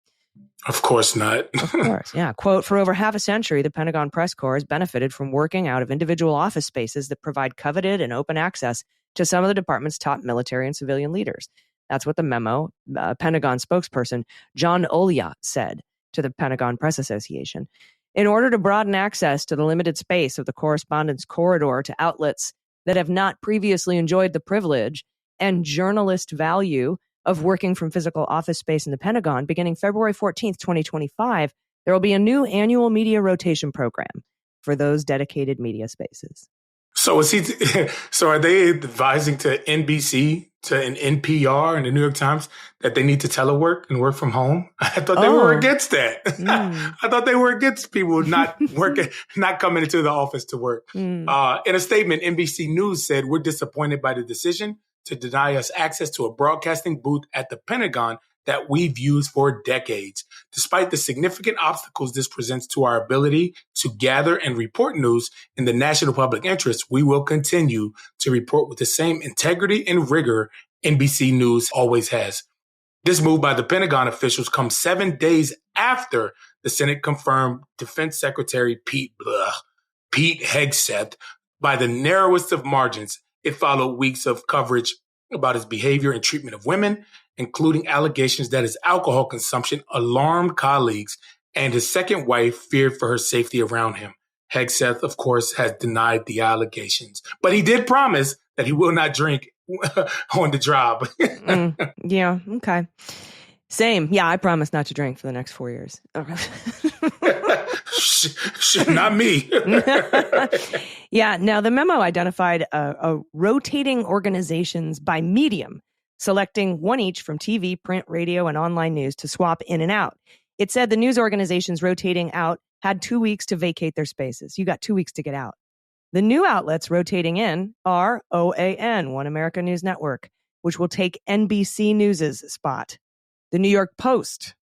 Of course not. Of course, yeah. Quote, for over half a century, the Pentagon press corps has benefited from working out of individual office spaces that provide coveted and open access to some of the department's top military and civilian leaders. That's what the memo, Pentagon spokesperson John Olya said to the Pentagon Press Association. In order to broaden access to the limited space of the correspondence corridor to outlets that have not previously enjoyed the privilege and journalist value of working from physical office space in the Pentagon, beginning February 14th, 2025, there will be a new annual media rotation program for those dedicated media spaces. So so are they advising to NBC, to an NPR and the New York Times that they need to telework and work from home? I thought they were against that. I thought they were against people not working, not coming into the office to work. In a statement, NBC News said, we're disappointed by the decision to deny us access to a broadcasting booth at the Pentagon that we've used for decades. Despite the significant obstacles this presents to our ability to gather and report news in the national public interest, we will continue to report with the same integrity and rigor NBC News always has. This move by the Pentagon officials comes 7 days after the Senate confirmed Defense Secretary Pete Hegseth by the narrowest of margins. It followed weeks of coverage about his behavior and treatment of women, including allegations that his alcohol consumption alarmed colleagues and his second wife feared for her safety around him. Hegseth, of course, has denied the allegations, but he did promise that he will not drink on the job. Yeah, okay. Same. Yeah, I promise not to drink for the next 4 years. Not me. Yeah, now the memo identified rotating organizations by medium, selecting one each from TV, print, radio, and online news to swap in and out. It said the news organizations rotating out had 2 weeks to vacate their spaces. You got 2 weeks to get out. The new outlets rotating in are OAN, One America News Network, which will take NBC News' spot. The New York Post,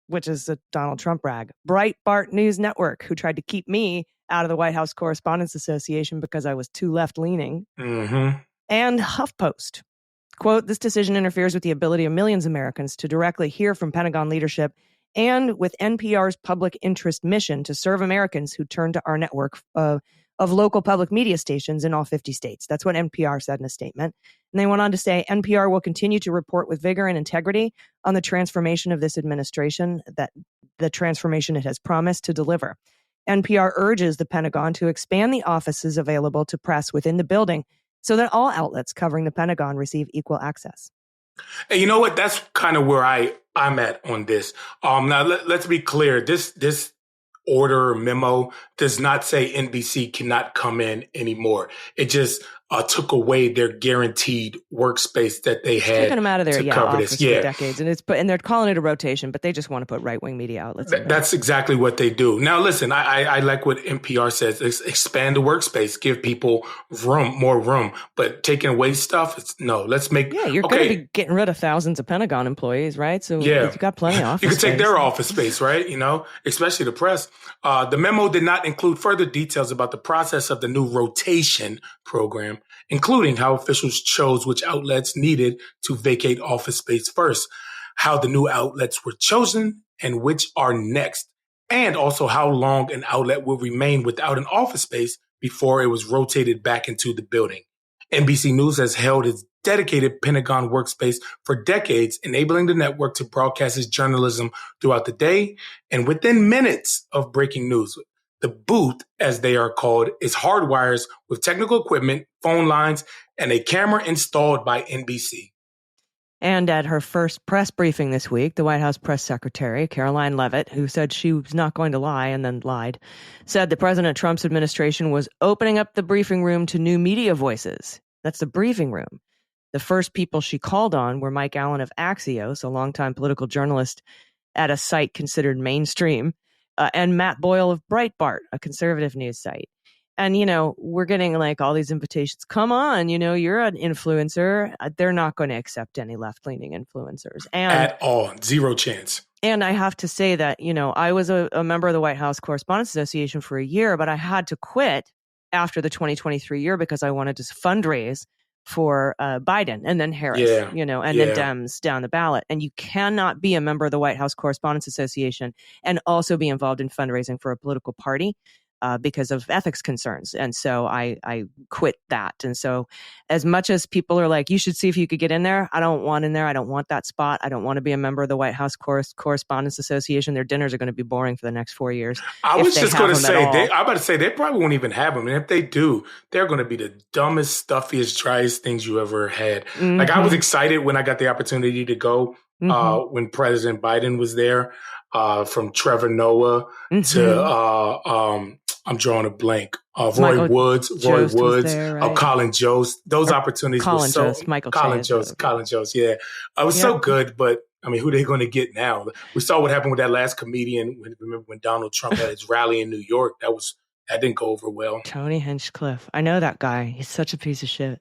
which is a Donald Trump rag. Breitbart News Network, who tried to keep me out of the White House Correspondents Association because I was too left-leaning. And HuffPost. Quote, this decision interferes with the ability of millions of Americans to directly hear from Pentagon leadership and with NPR's public interest mission to serve Americans who turn to our network of local public media stations in all 50 states. That's what NPR said in a statement. And they went on to say, NPR will continue to report with vigor and integrity on the transformation of this administration, that the transformation it has promised to deliver. NPR urges the Pentagon to expand the offices available to press within the building so that all outlets covering the Pentagon receive equal access. And you know what? That's kind of where I'm at on this. Now, let's be clear. This order or memo does not say NBC cannot come in anymore. It just took away their guaranteed workspace that they had. Taking them out of their office for decades, and they're calling it a rotation, but they just want to put right-wing media outlets. That's exactly what they do. Now, listen, I like what NPR says: expand the workspace, give people more room. But taking away stuff, let's make. Yeah, you're going to be getting rid of thousands of Pentagon employees, right? So you've got plenty of office. You can take space. their office space, right? Especially the press. The memo did not include further details about the process of the new rotation program, including how officials chose which outlets needed to vacate office space first, how the new outlets were chosen and which are next, and also how long an outlet will remain without an office space before it was rotated back into the building. NBC News has held its dedicated Pentagon workspace for decades, enabling the network to broadcast its journalism throughout the day and within minutes of breaking news. The booth, as they are called, is hardwired with technical equipment, phone lines, and a camera installed by NBC. And at her first press briefing this week, the White House press secretary, Caroline Leavitt, who said she was not going to lie and then lied, said that President Trump's administration was opening up the briefing room to new media voices. That's the briefing room. The first people she called on were Mike Allen of Axios, a longtime political journalist at a site considered mainstream, and Matt Boyle of Breitbart, a conservative news site. And, we're getting like all these invitations. Come on, you're an influencer. They're not going to accept any left-leaning influencers. At all. Zero chance. And I have to say that, I was a member of the White House Correspondents Association for a year, but I had to quit after the 2023 year because I wanted to fundraise for Biden and then Harris, and then Dems down the ballot. And you cannot be a member of the White House Correspondents Association and also be involved in fundraising for a political party. Because of ethics concerns. And so I quit that. And so as much as people are like, you should see if you could get in there, I don't want in there. I don't want that spot. I don't want to be a member of the White House Correspondents Association. Their dinners are going to be boring for the next 4 years. I was just going to say, I'm about to say, they probably won't even have them. And if they do, they're going to be the dumbest, stuffiest, driest things you ever had. Mm-hmm. Like I was excited when I got the opportunity to go when President Biden was there, from Trevor Noah to I'm drawing a blank. Roy Woods, there, right? Colin Jost. Those opportunities were so... Colin Jost, yeah. It was so good, but I mean, who are they going to get now? We saw what happened with that last comedian. Remember when Donald Trump had his rally in New York? That didn't go over well. Tony Hinchcliffe. I know that guy. He's such a piece of shit.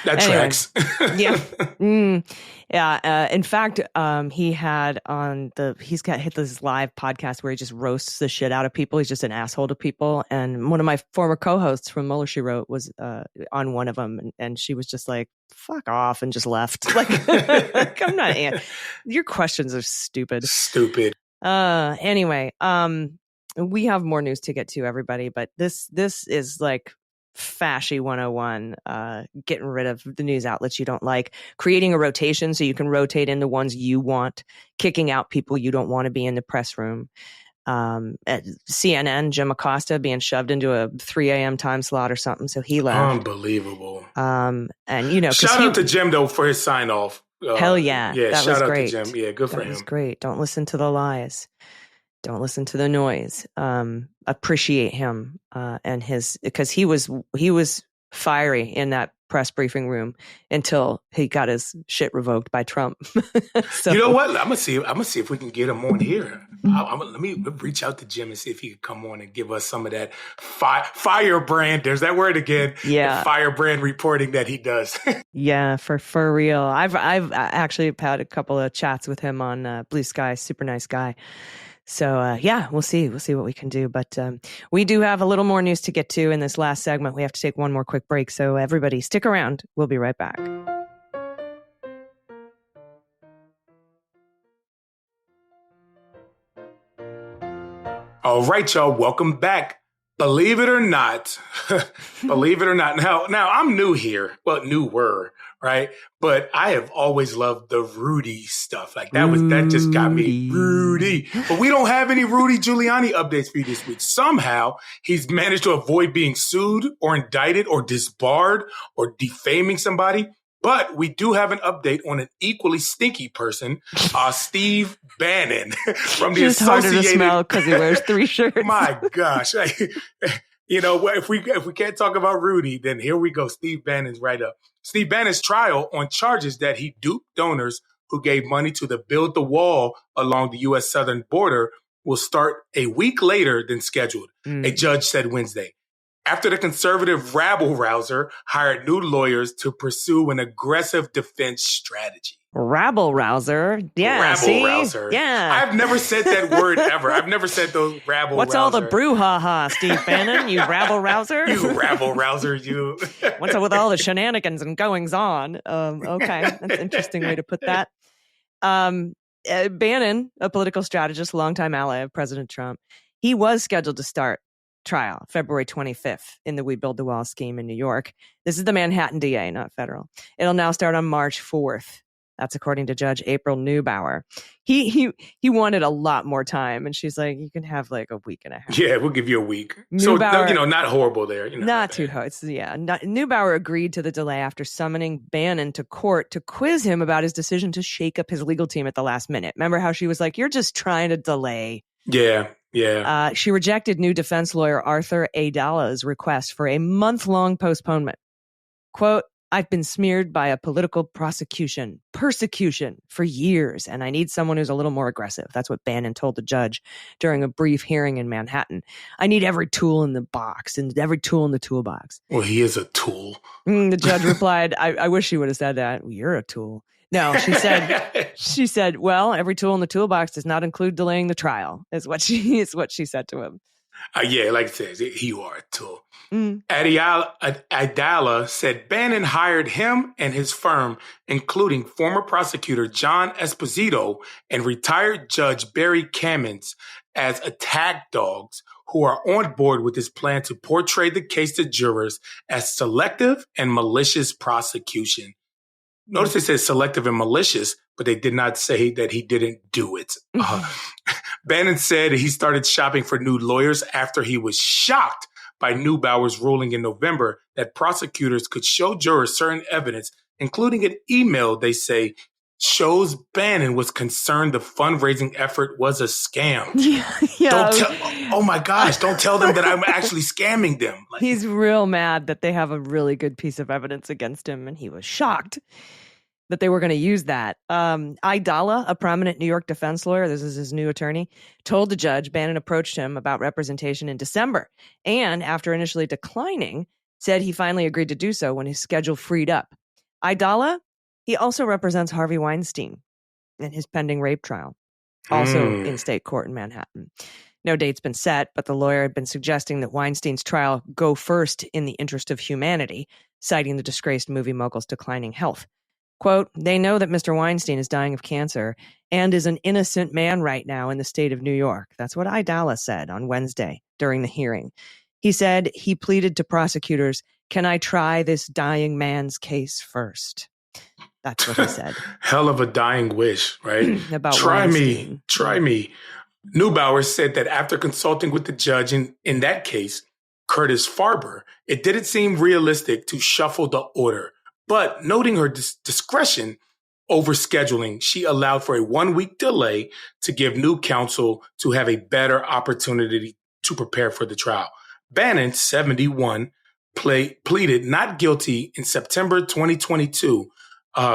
That tracks. Yeah. In fact, he's got hit this live podcast where he just roasts the shit out of people. He's just an asshole to people. And one of my former co-hosts from Mueller, She Wrote was on one of them, and she was just like, "Fuck off," and just left. Like, I'm not. Your questions are stupid. Stupid. Anyway, we have more news to get to, everybody, but this is like Fashy 101, getting rid of the news outlets you don't like, creating a rotation so you can rotate in the ones you want, kicking out people you don't want to be in the press room. At CNN, Jim Acosta being shoved into a 3 a.m. time slot or something, so he left. Unbelievable. And shout out to Jim though for his sign off. Hell yeah, that was great. Shout out to Jim. Yeah, good for him. That was great. Don't listen to the lies. Don't listen to the noise. Appreciate him and because he was fiery in that press briefing room until he got his shit revoked by Trump. So, you know what? I'm gonna see if we can get him on here. Let me reach out to Jim and see if he could come on and give us some of that firebrand. There's that word again. Yeah, firebrand reporting that he does. Yeah, for real. I've actually had a couple of chats with him on Blue Sky. Super nice guy. So, we'll see what we can do. But we do have a little more news to get to in this last segment. We have to take one more quick break. So everybody stick around. We'll be right back. All right, y'all. Welcome back. Believe it or not. Now I'm new here. Well, newer, right? But I have always loved the Rudy stuff. Like that just got me Rudy. But we don't have any Rudy Giuliani updates for you this week. Somehow he's managed to avoid being sued or indicted or disbarred or defaming somebody. But we do have an update on an equally stinky person, Steve Bannon from the Associated. It's harder to smell because he wears 3 shirts. My gosh. If we can't talk about Rudy, then here we go. Steve Bannon's right up. Steve Bannon's trial on charges that he duped donors who gave money to the Build the Wall along the U.S. southern border will start a week later than scheduled, a judge said Wednesday. After the conservative Rabble Rouser hired new lawyers to pursue an aggressive defense strategy. Rabble Rouser? Yeah. Rabble Rouser. Yeah. I've never said that word ever. I've never said those Rabble What's Rouser. All the brouhaha, Steve Bannon? You Rabble Rouser? You Rabble Rouser, you. What's up with all the shenanigans and goings on? Okay. That's an interesting way to put that. Bannon, a political strategist, longtime ally of President Trump, he was scheduled to start trial, February 25th, in the We Build the Wall scheme in New York. This is the Manhattan DA, not federal. It'll now start on March 4th. That's according to Judge April Neubauer. He wanted a lot more time, and she's like, you can have like a week and a half. Yeah, we'll give you a week. Neubauer, so, not horrible there. Not too hard. Neubauer agreed to the delay after summoning Bannon to court to quiz him about his decision to shake up his legal team at the last minute. Remember how she was like, you're just trying to delay. Yeah. She rejected new defense lawyer Arthur Aidalla's request for a month-long postponement. Quote, I've been smeared by a political persecution for years, and I need someone who's a little more aggressive. That's what Bannon told the judge during a brief hearing in Manhattan. I need every tool in the box and every tool in the toolbox. Well, he is a tool. The judge replied, I wish she would have said that. Well, you're a tool. No, she said, well, every tool in the toolbox does not include delaying the trial, is what she said to him. Yeah, like it says, you are a tool. Aidala said Bannon hired him and his firm, including former prosecutor John Esposito and retired Judge Barry Kamens, as attack dogs who are on board with his plan to portray the case to jurors as selective and malicious prosecution. Notice they said selective and malicious, but they did not say that he didn't do it. Bannon said he started shopping for new lawyers after he was shocked by Neubauer's ruling in November that prosecutors could show jurors certain evidence, including an email they say shows Bannon was concerned the fundraising effort was a scam. Oh my gosh, don't tell them that I'm actually scamming them. He's real mad that they have a really good piece of evidence against him, and he was shocked that they were going to use that. Aidala, a prominent New York defense lawyer, this is his new attorney, told the judge Bannon approached him about representation in December, and after initially declining, said he finally agreed to do so when his schedule freed up. Aidala, he also represents Harvey Weinstein in his pending rape trial, also in state court in Manhattan. No date's been set, but the lawyer had been suggesting that Weinstein's trial go first in the interest of humanity, citing the disgraced movie mogul's declining health. Quote, they know that Mr. Weinstein is dying of cancer and is an innocent man right now in the state of New York. That's what Aidala said on Wednesday during the hearing. He said he pleaded to prosecutors, can I try this dying man's case first? That's what he said. Hell of a dying wish, right? About try Weinstein. Try me. Neubauer said that after consulting with the judge in that case, Curtis Farber, it didn't seem realistic to shuffle the order. But noting her discretion over scheduling, she allowed for a 1-week delay to give new counsel to have a better opportunity to prepare for the trial. Bannon, 71, pleaded not guilty in September 2022.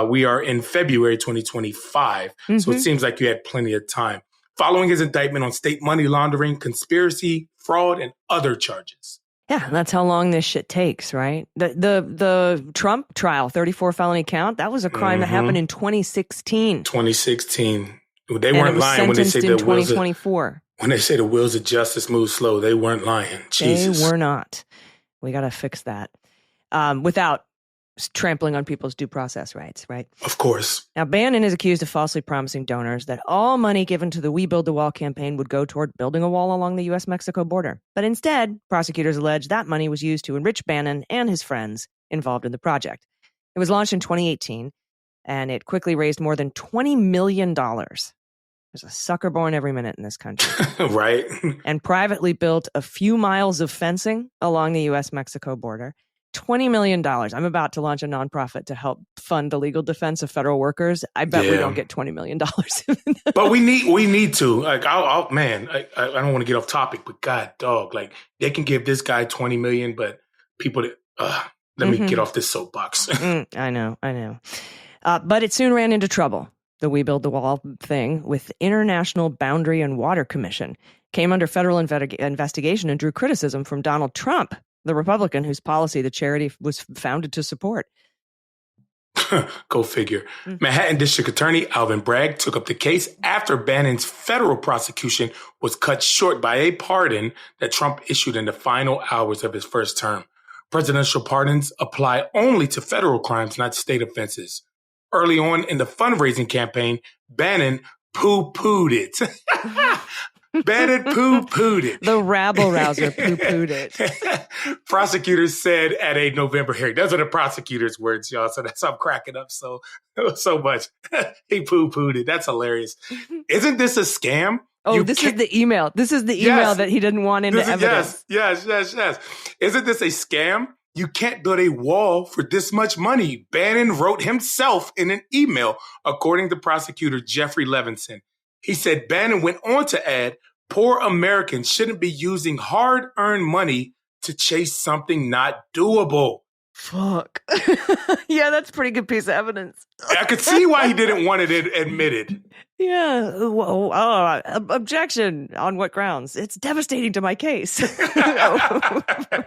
We are in February 2025, so it seems like you had plenty of time. Following his indictment on state money laundering, conspiracy, fraud, and other charges. Yeah, that's how long this shit takes, right? The Trump trial, 34 felony count, that was a crime that happened in 2016. 2016. They weren't lying when they say in 2024. When they say the wheels of justice move slow, they weren't lying. Jesus. They were not. We got to fix that without trampling on people's due process rights, right? Of course. Now, Bannon is accused of falsely promising donors that all money given to the We Build the Wall campaign would go toward building a wall along the U.S.-Mexico border. But instead, prosecutors allege that money was used to enrich Bannon and his friends involved in the project. It was launched in 2018, and it quickly raised more than $20 million. There's a sucker born every minute in this country. Right. And privately built a few miles of fencing along the U.S.-Mexico border. $20 million. I'm about to launch a nonprofit to help fund the legal defense of federal workers. I bet we don't get $20 million. But we need to. Like, I don't want to get off topic, but God, dog, like they can give this guy $20 million, but people that let me get off this soapbox. I know. But it soon ran into trouble. The We Build the Wall thing with International Boundary and Water Commission came under federal investigation and drew criticism from Donald Trump, the Republican whose policy the charity was founded to support. Go figure. Manhattan District Attorney Alvin Bragg took up the case after Bannon's federal prosecution was cut short by a pardon that Trump issued in the final hours of his first term. Presidential pardons apply only to federal crimes, not state offenses. Early on in the fundraising campaign, Bannon poo-pooed it. Bannon poo-pooed it. The Rabble rouser poo-pooed it. Prosecutors said at a November hearing. Those are the prosecutor's words, y'all. So that's I'm cracking up so much. He poo-pooed it. That's hilarious. Isn't this a scam? Oh, this is the email. This is the email that he didn't want into evidence. Yes. Isn't this a scam? You can't build a wall for this much money. Bannon wrote himself in an email, according to prosecutor Jeffrey Levinson. He said Bannon went on to add, poor Americans shouldn't be using hard-earned money to chase something not doable. Fuck. Yeah, that's a pretty good piece of evidence. I could see why he didn't want it admitted. Yeah. Objection. On what grounds? It's devastating to my case.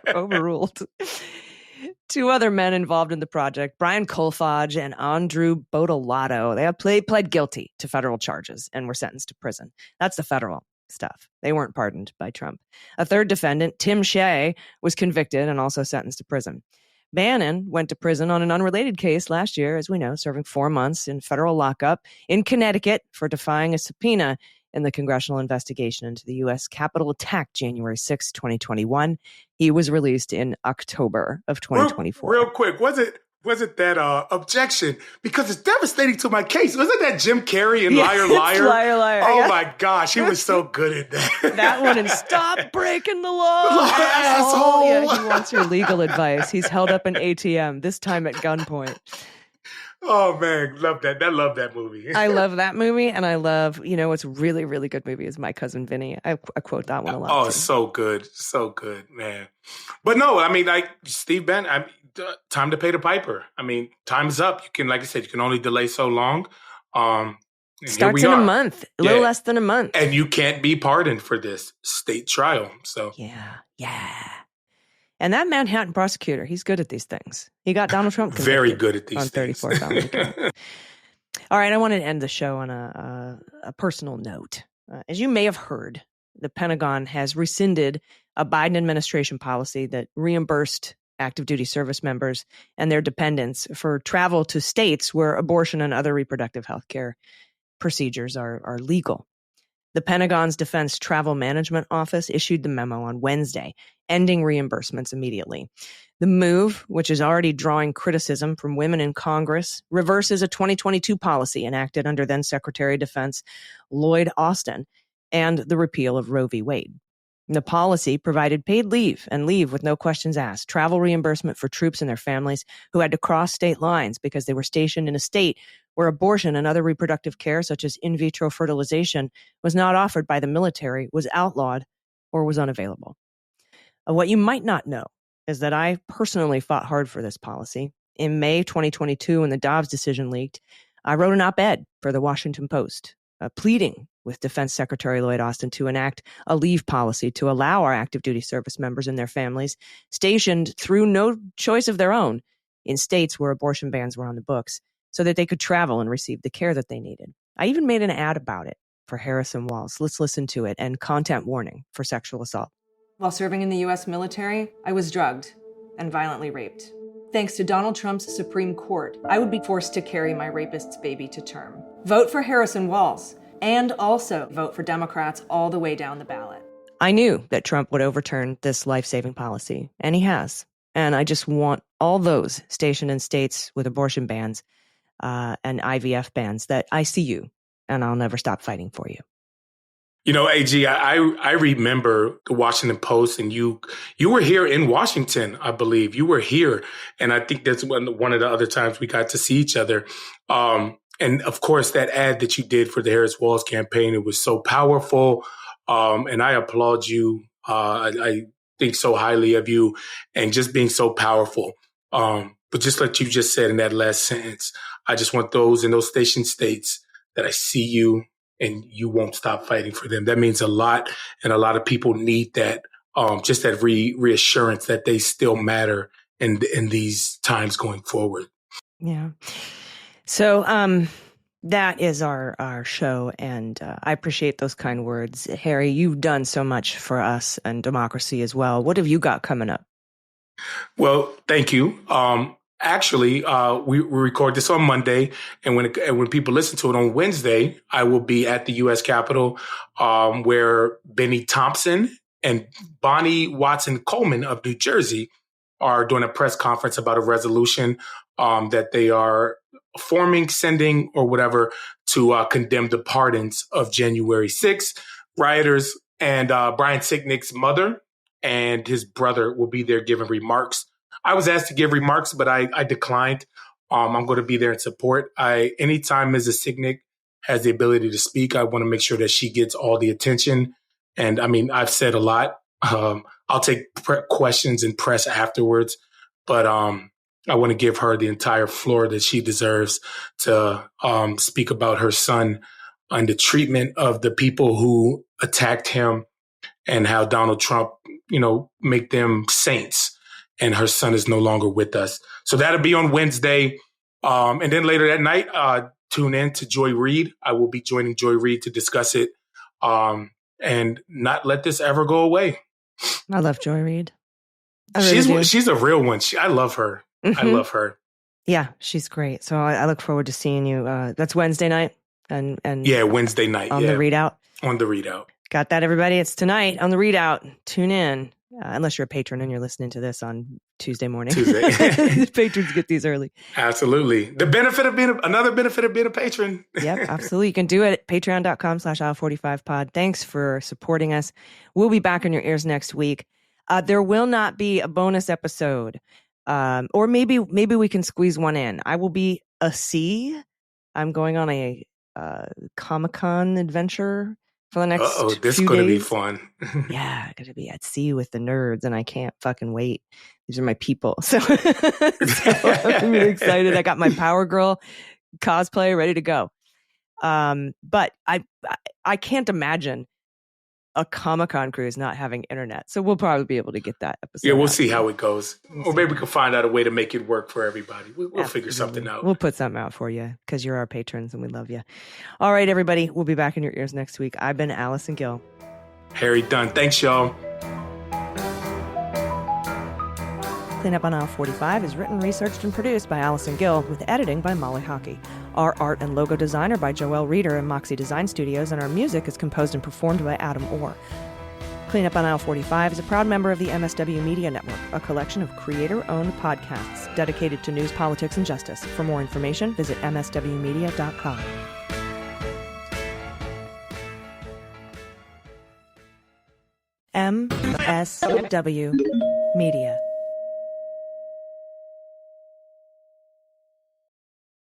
Overruled. Two other men involved in the project, Brian Kolfage and Andrew Bottolato, they pled guilty to federal charges and were sentenced to prison. That's the federal stuff. They weren't pardoned by Trump. A third defendant, Tim Shea, was convicted and also sentenced to prison. Bannon went to prison on an unrelated case last year, as we know, serving 4 months in federal lockup in Connecticut for defying a subpoena in the congressional investigation into the U.S. Capitol attack January 6, 2021. He was released in October of 2024. Real quick, was it that objection? Because it's devastating to my case. Wasn't that Jim Carrey in Liar Liar? Liar Liar. Oh yeah. my gosh, he was so good at that. That one and Stop Breaking the Law, asshole. Yeah, he wants your legal advice. He's held up an ATM, this time at gunpoint. Oh man, love that. I love that movie. I love that movie, and I love, what's really, really good movie is My Cousin Vinny. I quote that one a lot. Oh, too. so good, man. But no, I mean, like Steve Bannon, time to pay the piper. I mean, time's up. You can, like I said, you can only delay so long. Starts in a month, a little less than a month, and you can't be pardoned for this state trial. So yeah. And that Manhattan prosecutor, he's good at these things. He got Donald Trump very good at these on 34 felony counts. All right, I wanted to end the show on a personal note. As you may have heard, the Pentagon has rescinded a Biden administration policy that reimbursed active duty service members and their dependents for travel to states where abortion and other reproductive health care procedures are legal. The Pentagon's Defense Travel Management Office issued the memo on Wednesday, ending reimbursements immediately. The move, which is already drawing criticism from women in Congress, reverses a 2022 policy enacted under then Secretary of Defense Lloyd Austin and the repeal of Roe v. Wade. The policy provided paid leave and leave with no questions asked, travel reimbursement for troops and their families who had to cross state lines because they were stationed in a state where abortion and other reproductive care, such as in vitro fertilization, was not offered by the military, was outlawed, or was unavailable. What you might not know is that I personally fought hard for this policy. In May 2022, when the Dobbs decision leaked, I wrote an op-ed for the Washington Post, pleading with Defense Secretary Lloyd Austin to enact a leave policy to allow our active duty service members and their families stationed through no choice of their own in states where abortion bans were on the books so that they could travel and receive the care that they needed. I even made an ad about it for Harrison Walls. Let's listen to it, and content warning for sexual assault. While serving in the U.S. military, I was drugged and violently raped. Thanks to Donald Trump's Supreme Court, I would be forced to carry my rapist's baby to term. Vote for Harrison Walls, and also vote for Democrats all the way down the ballot. I knew that Trump would overturn this life-saving policy, and he has. And I just want all those stationed in states with abortion bans and IVF bans that I see you, and I'll never stop fighting for you. You know, AG, I remember the Washington Post, and you were here in Washington, I believe. You were here, and I think that's one of the other times we got to see each other. And of course, that ad that you did for the Harris Walls campaign, it was so powerful, and I applaud you. I think so highly of you, and just being so powerful. But just like you just said in that last sentence, I just want those in those station states that I see you, and you won't stop fighting for them. That means a lot, and a lot of people need that, just that reassurance that they still matter in these times going forward. Yeah. So that is our show, and I appreciate those kind words. Harry, you've done so much for us and democracy as well. What have you got coming up? Well, thank you. Actually, we record this on Monday, and when people listen to it on Wednesday, I will be at the U.S. Capitol, where Benny Thompson and Bonnie Watson Coleman of New Jersey are doing a press conference about a resolution that they are forming, sending, or whatever to condemn the pardons of January 6th rioters. And Brian Sicknick's mother and his brother will be there giving remarks. I was asked to give remarks, but I declined. I'm going to be there in support. Anytime Mrs. Sicknick has the ability to speak, I want to make sure that she gets all the attention. And I mean, I've said a lot. I'll take questions and press afterwards, but I want to give her the entire floor that she deserves to speak about her son and the treatment of the people who attacked him and how Donald Trump, make them saints. And her son is no longer with us. So that'll be on Wednesday. And then later that night, tune in to Joy Reid. I will be joining Joy Reid to discuss it and not let this ever go away. I love Joy Reid. She's a real one. I love her. Mm-hmm. I love her. Yeah, she's great. So I look forward to seeing you. That's Wednesday night. And yeah, Wednesday night. On the Readout. On the Readout. Got that, everybody? It's tonight on the Readout. Tune in. Unless you're a patron and you're listening to this on Tuesday morning. Patrons get these early. Absolutely. Another benefit of being a patron. Yep, absolutely. You can do it at patreon.com/aisle45pod. Thanks for supporting us. We'll be back in your ears next week. There will not be a bonus episode. Or maybe we can squeeze one in. I will be a C. I'm going on a Comic-Con adventure for the next few days. This is going to be fun. Yeah, I'm going to be at sea with the nerds, and I can't fucking wait. These are my people. So I'm really excited. I got my Power Girl cosplay ready to go. But I can't imagine a Comic-Con cruise not having internet. So we'll probably be able to get that episode. Yeah, we'll see how it goes. Or maybe we can find out a way to make it work for everybody. We'll figure something out. We'll put something out for you because you're our patrons and we love you. All right, everybody. We'll be back in your ears next week. I've been Allison Gill. Harry Dunn. Thanks, y'all. Cleanup on Aisle 45 is written, researched, and produced by Allison Gill with editing by Molly Hockey. Our art and logo design are by Joelle Reeder and Moxie Design Studios, and our music is composed and performed by Adam Orr. Cleanup on Aisle 45 is a proud member of the MSW Media Network, a collection of creator-owned podcasts dedicated to news, politics, and justice. For more information, visit mswmedia.com. MSW Media.